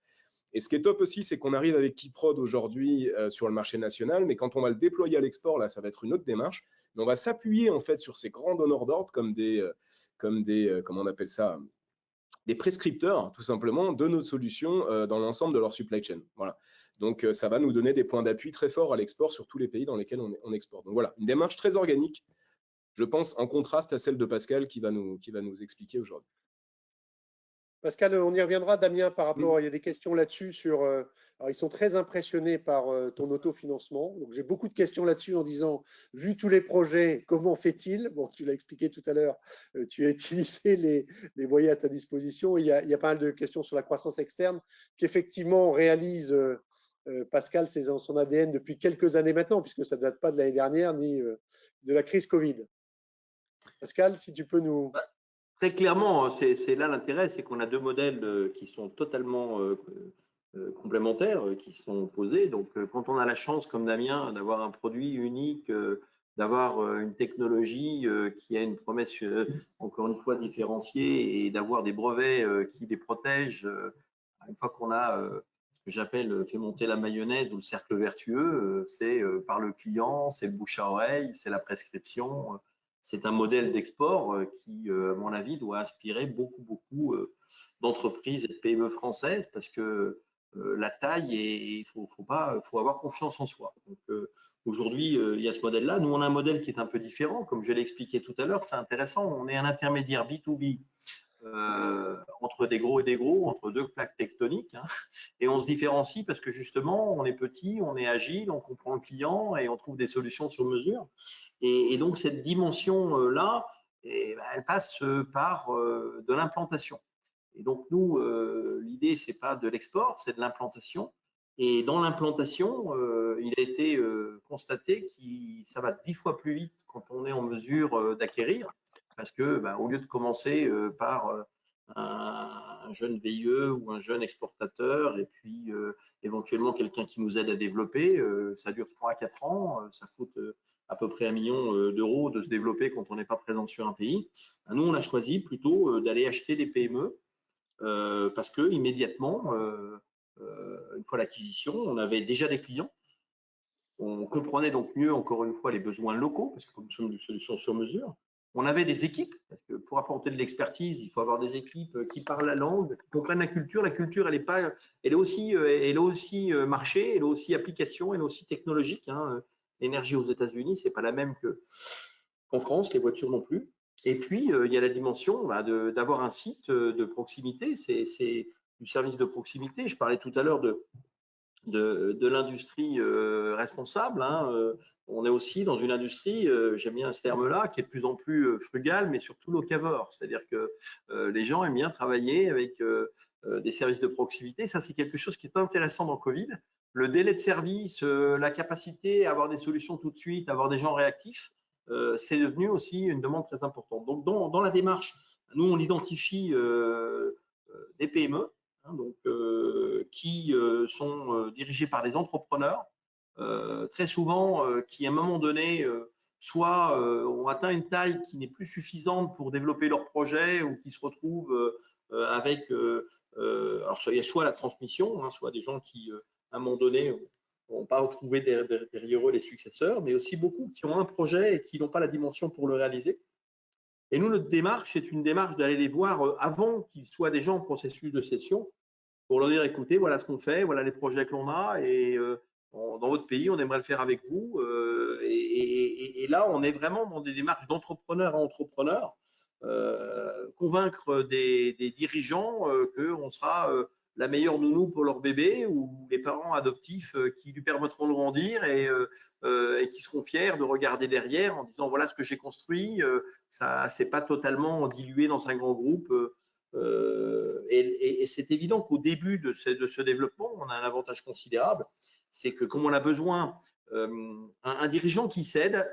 Et ce qui est top aussi, c'est qu'on arrive avec Keyprod aujourd'hui sur le marché national, mais quand on va le déployer à l'export, là, ça va être une autre démarche. Mais on va s'appuyer en fait sur ces grands donneurs d'ordre comme des comment on appelle ça, des prescripteurs, tout simplement, de notre solution dans l'ensemble de leur supply chain. Voilà. Donc, ça va nous donner des points d'appui très forts à l'export sur tous les pays dans lesquels on exporte. Donc voilà, une démarche très organique, je pense, en contraste à celle de Pascal qui va nous expliquer aujourd'hui. Pascal, on y reviendra, Damien, par rapport, il y a des questions là-dessus sur, alors ils sont très impressionnés par ton autofinancement. Donc j'ai beaucoup de questions là-dessus en disant, vu tous les projets, comment fait-il? Bon, tu l'as expliqué tout à l'heure, tu as utilisé les moyens à ta disposition. Il y a pas mal de questions sur la croissance externe qu'effectivement réalise Pascal, c'est dans son ADN depuis quelques années maintenant, puisque ça ne date pas de l'année dernière ni de la crise Covid. Pascal, si tu peux nous… Très clairement, c'est là l'intérêt, c'est qu'on a deux modèles qui sont totalement complémentaires, qui sont opposés. Donc, quand on a la chance, comme Damien, d'avoir un produit unique, d'avoir une technologie qui a une promesse, encore une fois, différenciée et d'avoir des brevets qui les protègent, une fois qu'on a ce que j'appelle fait monter la mayonnaise ou le cercle vertueux, c'est par le client, c'est le bouche à oreille, c'est la prescription. C'est un modèle d'export qui, à mon avis, doit inspirer beaucoup d'entreprises et de PME françaises parce que la taille, il faut avoir confiance en soi. Donc, aujourd'hui, il y a ce modèle-là. Nous, on a un modèle qui est un peu différent. Comme je l'ai expliqué tout à l'heure, c'est intéressant. On est un intermédiaire B2B entre des gros et des gros, entre deux plaques tectoniques. Hein, et on se différencie parce que justement, on est petit, on est agile, on comprend le client et on trouve des solutions sur mesure. Et donc, cette dimension-là, elle passe par de l'implantation. Et donc, nous, l'idée, ce n'est pas de l'export, c'est de l'implantation. Et dans l'implantation, il a été constaté que ça va 10 fois plus vite quand on est en mesure d'acquérir, parce que au lieu de commencer par un jeune VIE ou un jeune exportateur, et puis éventuellement quelqu'un qui nous aide à développer, ça dure 3 à 4 ans, ça coûte à peu près 1 million d'euros de se développer quand on n'est pas présent sur un pays. Nous, on a choisi plutôt d'aller acheter des PME parce que immédiatement, une fois l'acquisition, on avait déjà des clients. On comprenait donc mieux, encore une fois, les besoins locaux, parce que comme nous sommes une solution sur mesure, on avait des équipes, parce que pour apporter de l'expertise, il faut avoir des équipes qui parlent la langue, qui comprennent la culture. La culture, elle est aussi marché, elle est aussi application, elle est aussi technologique. Hein. L'énergie aux États-Unis, c'est pas la même qu'en France, les voitures non plus. Et puis, il y a la dimension d'avoir un site de proximité, c'est du service de proximité. Je parlais tout à l'heure de l'industrie responsable. Hein. On est aussi dans une industrie, j'aime bien ce terme-là, qui est de plus en plus frugale, mais surtout locavore. C'est-à-dire que les gens aiment bien travailler avec des services de proximité. Ça, c'est quelque chose qui est intéressant dans Covid. Le délai de service, la capacité à avoir des solutions tout de suite, à avoir des gens réactifs, c'est devenu aussi une demande très importante. Donc, dans la démarche, nous, on identifie des PME, hein, donc, qui sont dirigés par des entrepreneurs, très souvent qui, à un moment donné, soit ont atteint une taille qui n'est plus suffisante pour développer leur projet ou qui se retrouvent avec… alors, il y a soit la transmission, hein, soit des gens qui, à un moment donné, n'ont pas retrouvé derrière eux les successeurs, mais aussi beaucoup qui ont un projet et qui n'ont pas la dimension pour le réaliser. Et nous, notre démarche, c'est une démarche d'aller les voir avant qu'ils soient déjà en processus de cession pour leur dire, écoutez, voilà ce qu'on fait, voilà les projets que l'on a et dans votre pays, on aimerait le faire avec vous. Et là, on est vraiment dans des démarches d'entrepreneur à entrepreneur, convaincre des dirigeants qu'on sera la meilleure nounou pour leur bébé ou les parents adoptifs qui lui permettront de grandir et qui seront fiers de regarder derrière en disant voilà ce que j'ai construit, ça c'est pas totalement dilué dans un grand groupe. Et c'est évident qu'au début de ce développement, on a un avantage considérable, c'est que comme on a besoin, un dirigeant qui cède,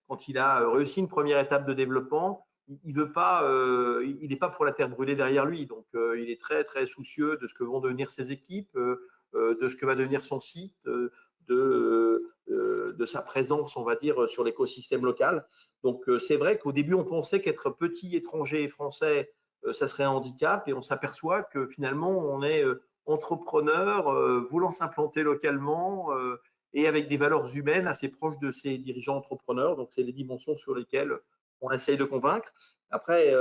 quand il a réussi une première étape de développement, il veut pas, il n'est pas pour la terre brûlée derrière lui. Donc, il est très, très soucieux de ce que vont devenir ses équipes, de ce que va devenir son site, de sa présence, on va dire, sur l'écosystème local. Donc, c'est vrai qu'au début, on pensait qu'être petit, étranger et français, ça serait un handicap, et on s'aperçoit que finalement, on est entrepreneur, voulant s'implanter localement et avec des valeurs humaines assez proches de ces dirigeants entrepreneurs. Donc, c'est les dimensions sur lesquelles on essaye de convaincre. Après,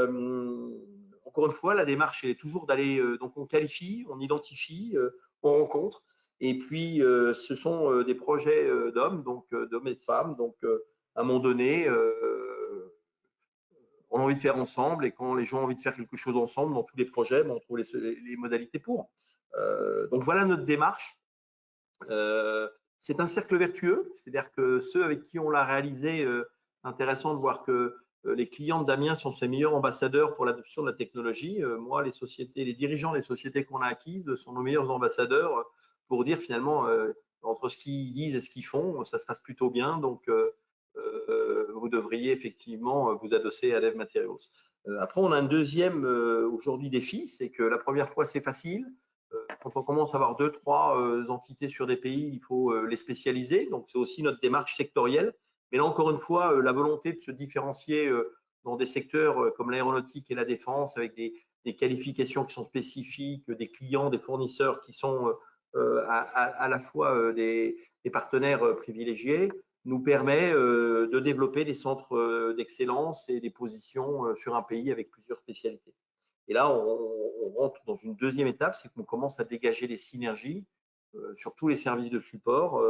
encore une fois, la démarche est toujours d'aller, donc on qualifie, on identifie, on rencontre, et puis ce sont des projets d'hommes, donc d'hommes et de femmes. Donc, à un moment donné, on a envie de faire ensemble, et quand les gens ont envie de faire quelque chose ensemble dans tous les projets, on trouve les modalités pour. Donc voilà notre démarche. C'est un cercle vertueux, c'est-à-dire que ceux avec qui on l'a réalisé, intéressant de voir que les clients de Damien sont ses meilleurs ambassadeurs pour l'adoption de la technologie. Moi, les dirigeants des sociétés qu'on a acquises sont nos meilleurs ambassadeurs pour dire finalement, entre ce qu'ils disent et ce qu'ils font, ça se passe plutôt bien. Donc, vous devriez effectivement vous adosser à Dev Materials. Après, on a un deuxième aujourd'hui défi, c'est que la première fois, c'est facile. Quand on commence à avoir 2, 3 entités sur des pays, il faut les spécialiser. Donc, c'est aussi notre démarche sectorielle. Mais là, encore une fois, la volonté de se différencier dans des secteurs comme l'aéronautique et la défense, avec des qualifications qui sont spécifiques, des clients, des fournisseurs qui sont à la fois des partenaires privilégiés, nous permet de développer des centres d'excellence et des positions sur un pays avec plusieurs spécialités. Et là, on rentre dans une deuxième étape, c'est qu'on commence à dégager des synergies sur tous les services de support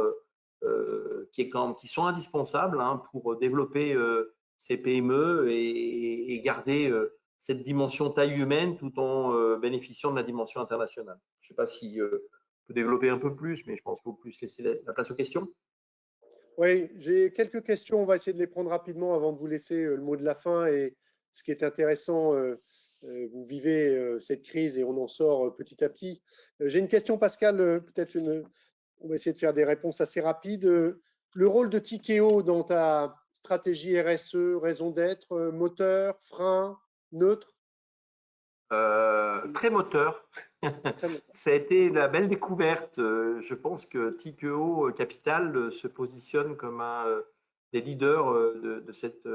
qui sont indispensables pour développer ces PME et garder cette dimension taille humaine tout en bénéficiant de la dimension internationale. Je ne sais pas si on peut développer un peu plus, mais je pense qu'il faut plus laisser la place aux questions. Oui, j'ai quelques questions. On va essayer de les prendre rapidement avant de vous laisser le mot de la fin. Et ce qui est intéressant, vous vivez cette crise et on en sort petit à petit. J'ai une question, Pascal, on va essayer de faire des réponses assez rapides. Le rôle de Tikeo dans ta stratégie RSE, raison d'être, moteur, frein, neutre? Très moteur. Ça a été la belle découverte. Je pense que Tikeo Capital se positionne comme un des leaders de cette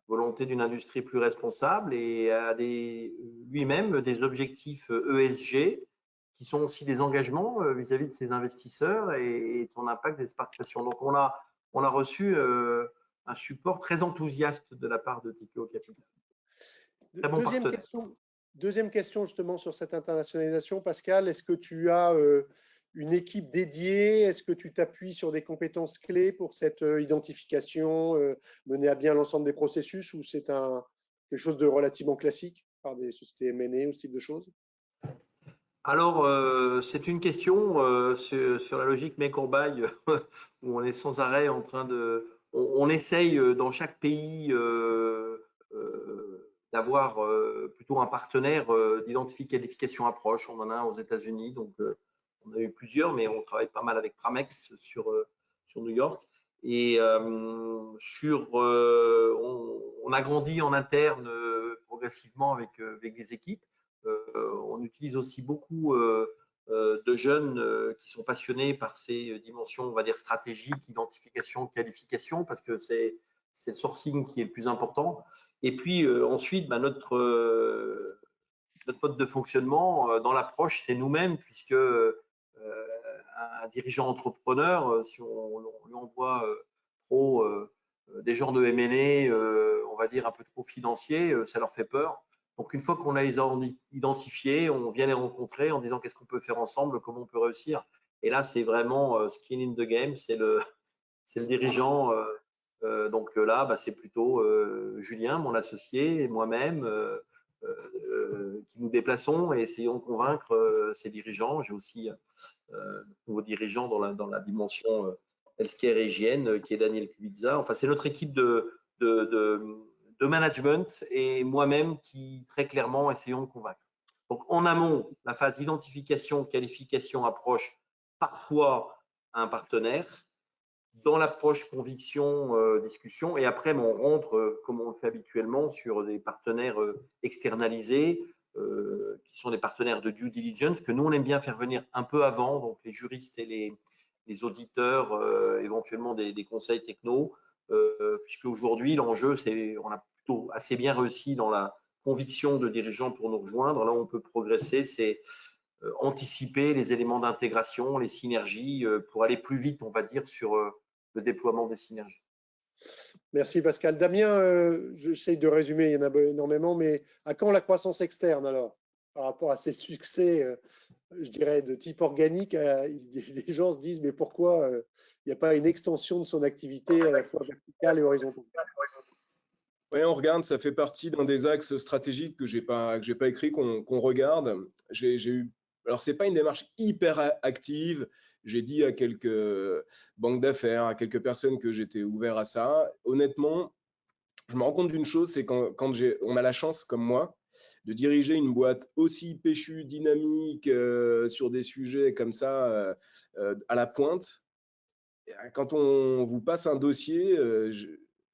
volonté d'une industrie plus responsable, et a lui-même des objectifs ESG qui sont aussi des engagements vis-à-vis de ses investisseurs et son impact des participations. Donc, on a reçu un support très enthousiaste de la part de Tikeo Capital. Très bon partenaire. Deuxième question justement sur cette internationalisation, Pascal. Est-ce que tu as une équipe dédiée? Est-ce que tu t'appuies sur des compétences clés pour cette identification, mener à bien l'ensemble des processus, ou c'est quelque chose de relativement classique par des sociétés M&A ou ce type de choses? Alors, c'est une question sur la logique make or buy où on est sans arrêt en train de… On essaye dans chaque pays d'avoir plutôt un partenaire d'identification approche. On en a un aux États-Unis, donc on a eu plusieurs, mais on travaille pas mal avec Pramex sur New York. Et on a grandi en interne progressivement avec des équipes. On utilise aussi beaucoup de jeunes qui sont passionnés par ces dimensions, on va dire, stratégiques, identification, qualification, parce que c'est le sourcing qui est le plus important. Et puis ensuite, notre mode de fonctionnement dans l'approche, c'est nous-mêmes, puisque un dirigeant entrepreneur, si on lui envoie trop des gens de M&A, on va dire un peu trop financiers, ça leur fait peur. Donc, une fois qu'on a les identifiés, on vient les rencontrer en disant qu'est-ce qu'on peut faire ensemble, comment on peut réussir. Et là, c'est vraiment skin in the game, c'est le dirigeant. Donc là, c'est plutôt Julien, mon associé, et moi-même qui nous déplaçons et essayons de convaincre ces dirigeants. J'ai aussi nouveau dirigeant dans la dimension healthcare et hygiène qui est Daniel Kubica. Enfin, c'est notre équipe de management et moi-même qui très clairement essayons de convaincre. Donc en amont, la phase identification, qualification, approche, parfois un partenaire. dans l'approche conviction, discussion, et après, on rentre, comme on le fait habituellement, sur des partenaires externalisés, qui sont des partenaires de due diligence, que nous, on aime bien faire venir un peu avant, donc les juristes et les auditeurs, éventuellement des conseils techno, puisque aujourd'hui, l'enjeu, c'est, on a plutôt assez bien réussi dans la conviction de dirigeants pour nous rejoindre. Là où on peut progresser, c'est anticiper les éléments d'intégration, les synergies, pour aller plus vite, on va dire, sur le déploiement des synergies. Merci Pascal. Damien, j'essaie de résumer, il y en a énormément, mais à quand la croissance externe alors? Par rapport à ces succès, je dirais, de type organique, les gens se disent, mais pourquoi il n'y a pas une extension de son activité à la fois verticale et horizontale? Oui, on regarde, ça fait partie d'un des axes stratégiques que j'ai pas écrit, qu'on regarde. Alors c'est pas une démarche hyper active. J'ai dit à quelques banques d'affaires, à quelques personnes que j'étais ouvert à ça. Honnêtement, je me rends compte d'une chose, c'est quand on a la chance, comme moi, de diriger une boîte aussi péchue, dynamique, sur des sujets comme ça, à la pointe. Quand on vous passe un dossier,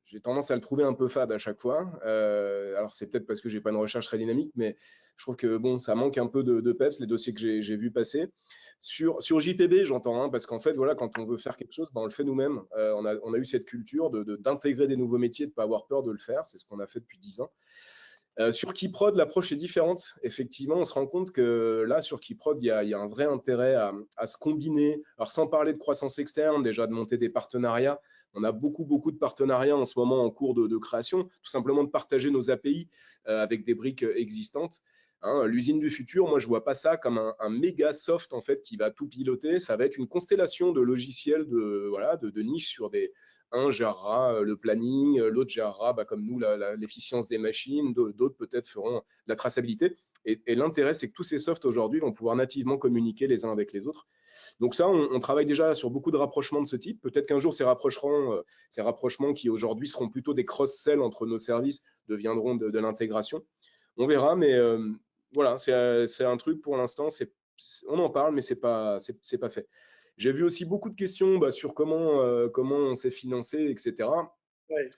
j'ai tendance à le trouver un peu fade à chaque fois. Alors c'est peut-être parce que j'ai pas une recherche très dynamique, mais je trouve que bon, ça manque un peu de peps, les dossiers que j'ai vu passer. Sur JPB, j'entends, hein, parce qu'en fait, voilà, quand on veut faire quelque chose, ben, on le fait nous-mêmes. On a eu cette culture d'intégrer des nouveaux métiers, de ne pas avoir peur de le faire. C'est ce qu'on a fait depuis 10 ans. Sur Keyprod, l'approche est différente. Effectivement, on se rend compte que là, sur Keyprod, il y a un vrai intérêt à se combiner. Alors, sans parler de croissance externe, déjà de monter des partenariats. On a beaucoup de partenariats en ce moment en cours de création, tout simplement de partager nos API avec des briques existantes. Hein, l'usine du futur, moi, je ne vois pas ça comme un méga soft en fait qui va tout piloter. Ça va être une constellation de logiciels de niche sur des. Un gérera le planning, l'autre gérera, comme nous, l'efficience des machines, d'autres peut-être feront la traçabilité. Et l'intérêt, c'est que tous ces softs aujourd'hui vont pouvoir nativement communiquer les uns avec les autres. Donc ça, on travaille déjà sur beaucoup de rapprochements de ce type. Peut-être qu'un jour, ces rapprochements qui aujourd'hui seront plutôt des cross-sell entre nos services deviendront de l'intégration. On verra, mais voilà, c'est un truc pour l'instant, on en parle, mais c'est pas fait. J'ai vu aussi beaucoup de questions sur comment on s'est financé, etc. Ouais,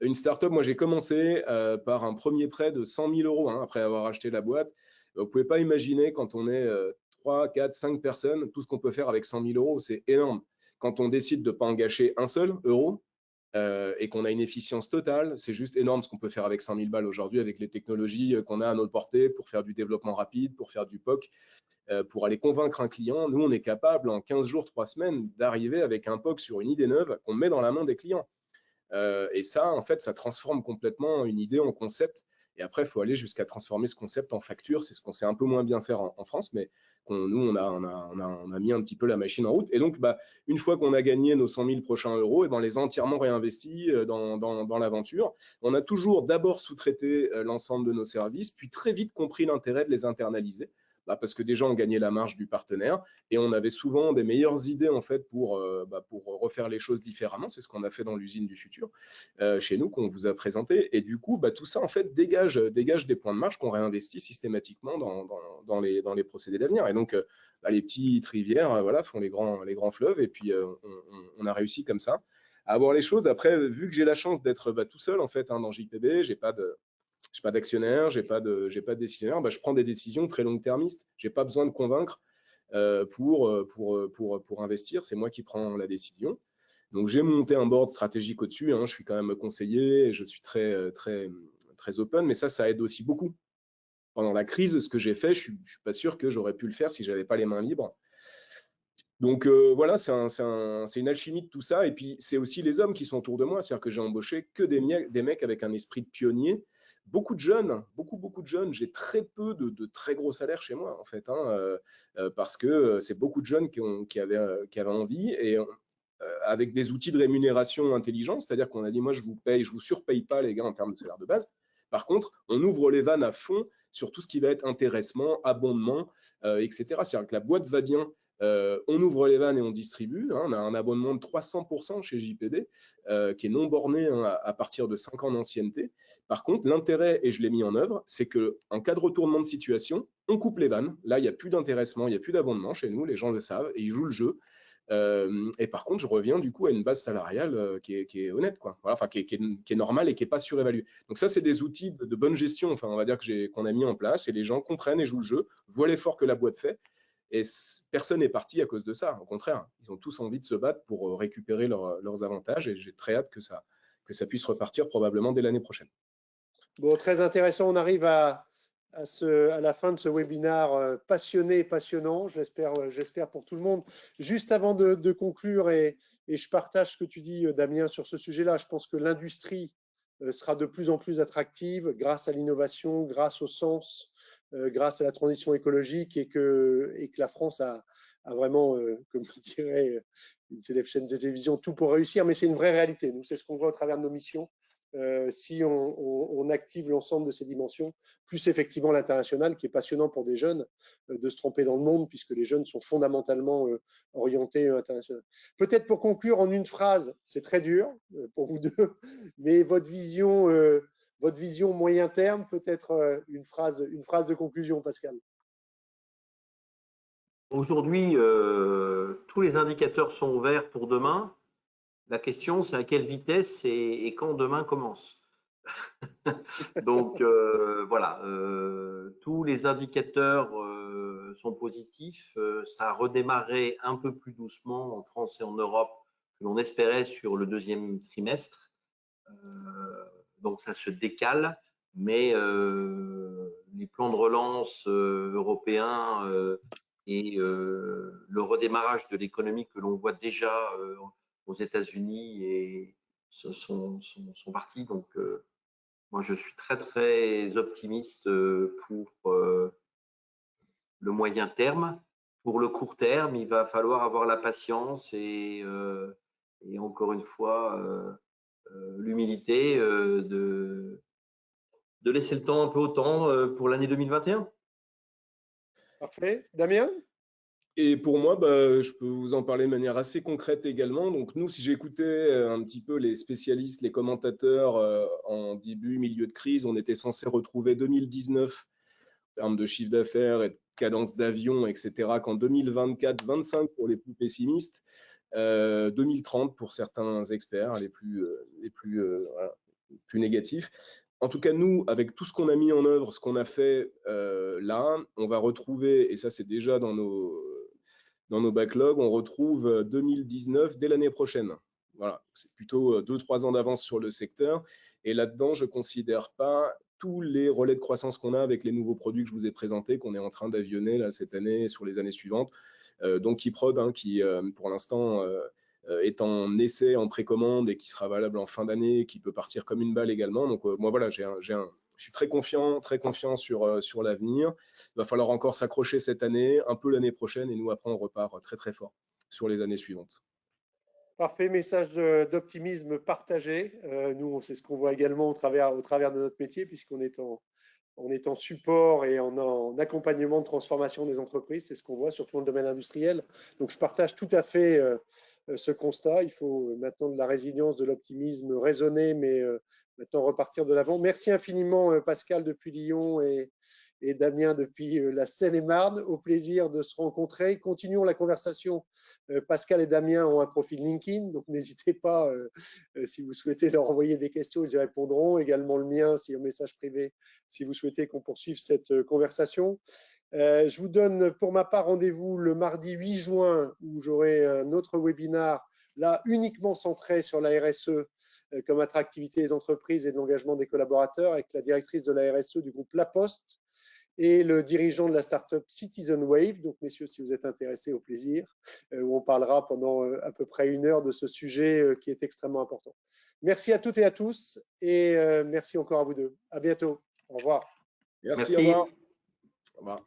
Une startup, moi j'ai commencé par un premier prêt de 100 000 euros après avoir acheté la boîte. Vous ne pouvez pas imaginer quand on est 3, 4, 5 personnes, tout ce qu'on peut faire avec 100 000 euros, c'est énorme. Quand on décide de ne pas engager un seul euro, et qu'on a une efficience totale, c'est juste énorme ce qu'on peut faire avec 100 000 balles aujourd'hui, avec les technologies qu'on a à notre portée pour faire du développement rapide, pour faire du POC, pour aller convaincre un client. Nous, on est capable en 15 jours, 3 semaines d'arriver avec un POC sur une idée neuve qu'on met dans la main des clients. Et ça, en fait, ça transforme complètement une idée en concept. Et après, il faut aller jusqu'à transformer ce concept en facture. C'est ce qu'on sait un peu moins bien faire en France, mais nous, on a mis un petit peu la machine en route. Et donc, une fois qu'on a gagné nos 100 000 prochains euros, et on les a entièrement réinvestis dans l'aventure. On a toujours d'abord sous-traité l'ensemble de nos services, puis très vite compris l'intérêt de les internaliser. Parce que déjà on gagnait la marge du partenaire et on avait souvent des meilleures idées en fait pour refaire les choses différemment. C'est ce qu'on a fait dans l'usine du futur chez nous qu'on vous a présenté. Et du coup, tout ça en fait dégage des points de marge qu'on réinvestit systématiquement dans les procédés d'avenir. Et donc les petites rivières font les grands fleuves. Et puis on a réussi comme ça à avoir les choses. Après, vu que j'ai la chance d'être tout seul en fait dans JPB, j'ai pas d'actionnaire, j'ai pas de décisionnaire, je prends des décisions très long-termistes. J'ai pas besoin de convaincre pour investir. C'est moi qui prends la décision. Donc j'ai monté un board stratégique au-dessus. Je suis quand même conseiller, et je suis très open, mais ça aide aussi beaucoup. Pendant la crise, ce que j'ai fait, je suis pas sûr que j'aurais pu le faire si j'avais pas les mains libres. Donc voilà, c'est une alchimie de tout ça. Et puis c'est aussi les hommes qui sont autour de moi. C'est-à-dire que j'ai embauché que des mecs avec un esprit de pionnier. Beaucoup de jeunes, beaucoup de jeunes. J'ai très peu de très gros salaires chez moi en fait, parce que c'est beaucoup de jeunes qui avaient envie et avec des outils de rémunération intelligents. C'est-à-dire qu'on a dit, moi je vous surpaye pas les gars en termes de salaire de base. Par contre, on ouvre les vannes à fond sur tout ce qui va être intéressement, abondement, etc. C'est-à-dire que la boîte va bien. On ouvre les vannes et on distribue. On a un abonnement de 300% chez JPB qui est non borné à partir de 5 ans d'ancienneté. Par contre, l'intérêt, et je l'ai mis en œuvre, c'est qu'en cas de retournement de situation, on coupe les vannes. Là, il n'y a plus d'intéressement, il n'y a plus d'abondement chez nous, les gens le savent et ils jouent le jeu. Et par contre, je reviens du coup à une base salariale qui est honnête, quoi. Voilà, enfin, qui est normale et qui n'est pas surévaluée. Donc ça, c'est des outils de bonne gestion, enfin, on va dire qu'on a mis en place, et les gens comprennent et jouent le jeu, voient l'effort que la boîte fait, et personne n'est parti à cause de ça. Au contraire, ils ont tous envie de se battre pour récupérer leurs avantages, et j'ai très hâte que ça puisse repartir probablement dès l'année prochaine. Bon, très intéressant. On arrive à la fin de ce webinaire passionné et passionnant, j'espère pour tout le monde. Juste avant de conclure, et je partage ce que tu dis, Damien, sur ce sujet-là, je pense que l'industrie sera de plus en plus attractive grâce à l'innovation, grâce au sens, grâce à la transition écologique, et que la France a vraiment, comme je dirais une célèbre chaîne de télévision, tout pour réussir, mais c'est une vraie réalité. Nous, c'est ce qu'on voit au travers de nos missions. Si on active l'ensemble de ces dimensions, plus effectivement l'international, qui est passionnant pour des jeunes de se tromper dans le monde, puisque les jeunes sont fondamentalement orientés international. Peut-être pour conclure en une phrase, c'est très dur pour vous deux, mais votre vision moyen terme, peut-être une phrase de conclusion, Pascal. Aujourd'hui, tous les indicateurs sont ouverts pour demain. La question, c'est à quelle vitesse et quand demain commence. Donc, voilà, tous les indicateurs sont positifs. Ça a redémarré un peu plus doucement en France et en Europe que l'on espérait sur le deuxième trimestre. Donc, ça se décale, mais les plans de relance européens et le redémarrage de l'économie que l'on voit déjà aux États-Unis et sont partis. Donc, moi, je suis très, très optimiste pour le moyen terme. Pour le court terme, il va falloir avoir la patience et encore une fois, l'humilité de laisser le temps un peu au temps pour l'année 2021. Parfait. Damien ? Et pour moi, je peux vous en parler de manière assez concrète également. Donc nous, si j'écoutais un petit peu les spécialistes, les commentateurs en début, milieu de crise, on était censé retrouver 2019 en termes de chiffre d'affaires et de cadence d'avion, etc., qu'en 2024, 25 pour les plus pessimistes, 2030 pour certains experts, les plus négatifs. En tout cas, nous, avec tout ce qu'on a mis en œuvre, ce qu'on a fait là, on va retrouver, et ça c'est déjà dans nos backlogs, on retrouve 2019 dès l'année prochaine. Voilà, c'est plutôt 2-3 ans d'avance sur le secteur. Et là-dedans, je ne considère pas tous les relais de croissance qu'on a avec les nouveaux produits que je vous ai présentés, qu'on est en train d'avionner là, cette année et sur les années suivantes. Donc Kiprod, hein, qui pour l'instant est en essai, en précommande et qui sera valable en fin d'année, qui peut partir comme une balle également. Donc moi, voilà, je suis très confiant sur l'avenir. Il va falloir encore s'accrocher cette année, un peu l'année prochaine, et nous, après, on repart très, très fort sur les années suivantes. Parfait, message d'optimisme partagé. Nous, c'est ce qu'on voit également au travers de notre métier, puisqu'on est en support et en accompagnement de transformation des entreprises. C'est ce qu'on voit, surtout dans le domaine industriel. Donc, je partage tout à fait ce constat. Il faut maintenant de la résilience, de l'optimisme raisonné, mais maintenant repartir de l'avant. Merci infiniment, Pascal, depuis Lyon, et Damien depuis la Seine-et-Marne. Au plaisir de se rencontrer. Continuons la conversation. Pascal et Damien ont un profil LinkedIn, donc n'hésitez pas, si vous souhaitez leur envoyer des questions, ils y répondront. Également le mien, si un message privé, si vous souhaitez qu'on poursuive cette conversation. Je vous donne pour ma part rendez-vous le mardi 8 juin où j'aurai un autre webinaire, là uniquement centré sur la RSE comme attractivité des entreprises et de l'engagement des collaborateurs, avec la directrice de la RSE du groupe La Poste et le dirigeant de la startup Citizen Wave. Donc, messieurs, si vous êtes intéressés, au plaisir, où on parlera pendant à peu près 1 heure de ce sujet qui est extrêmement important. Merci à toutes et à tous, et merci encore à vous deux. À bientôt. Au revoir. Merci. Au revoir. Au revoir.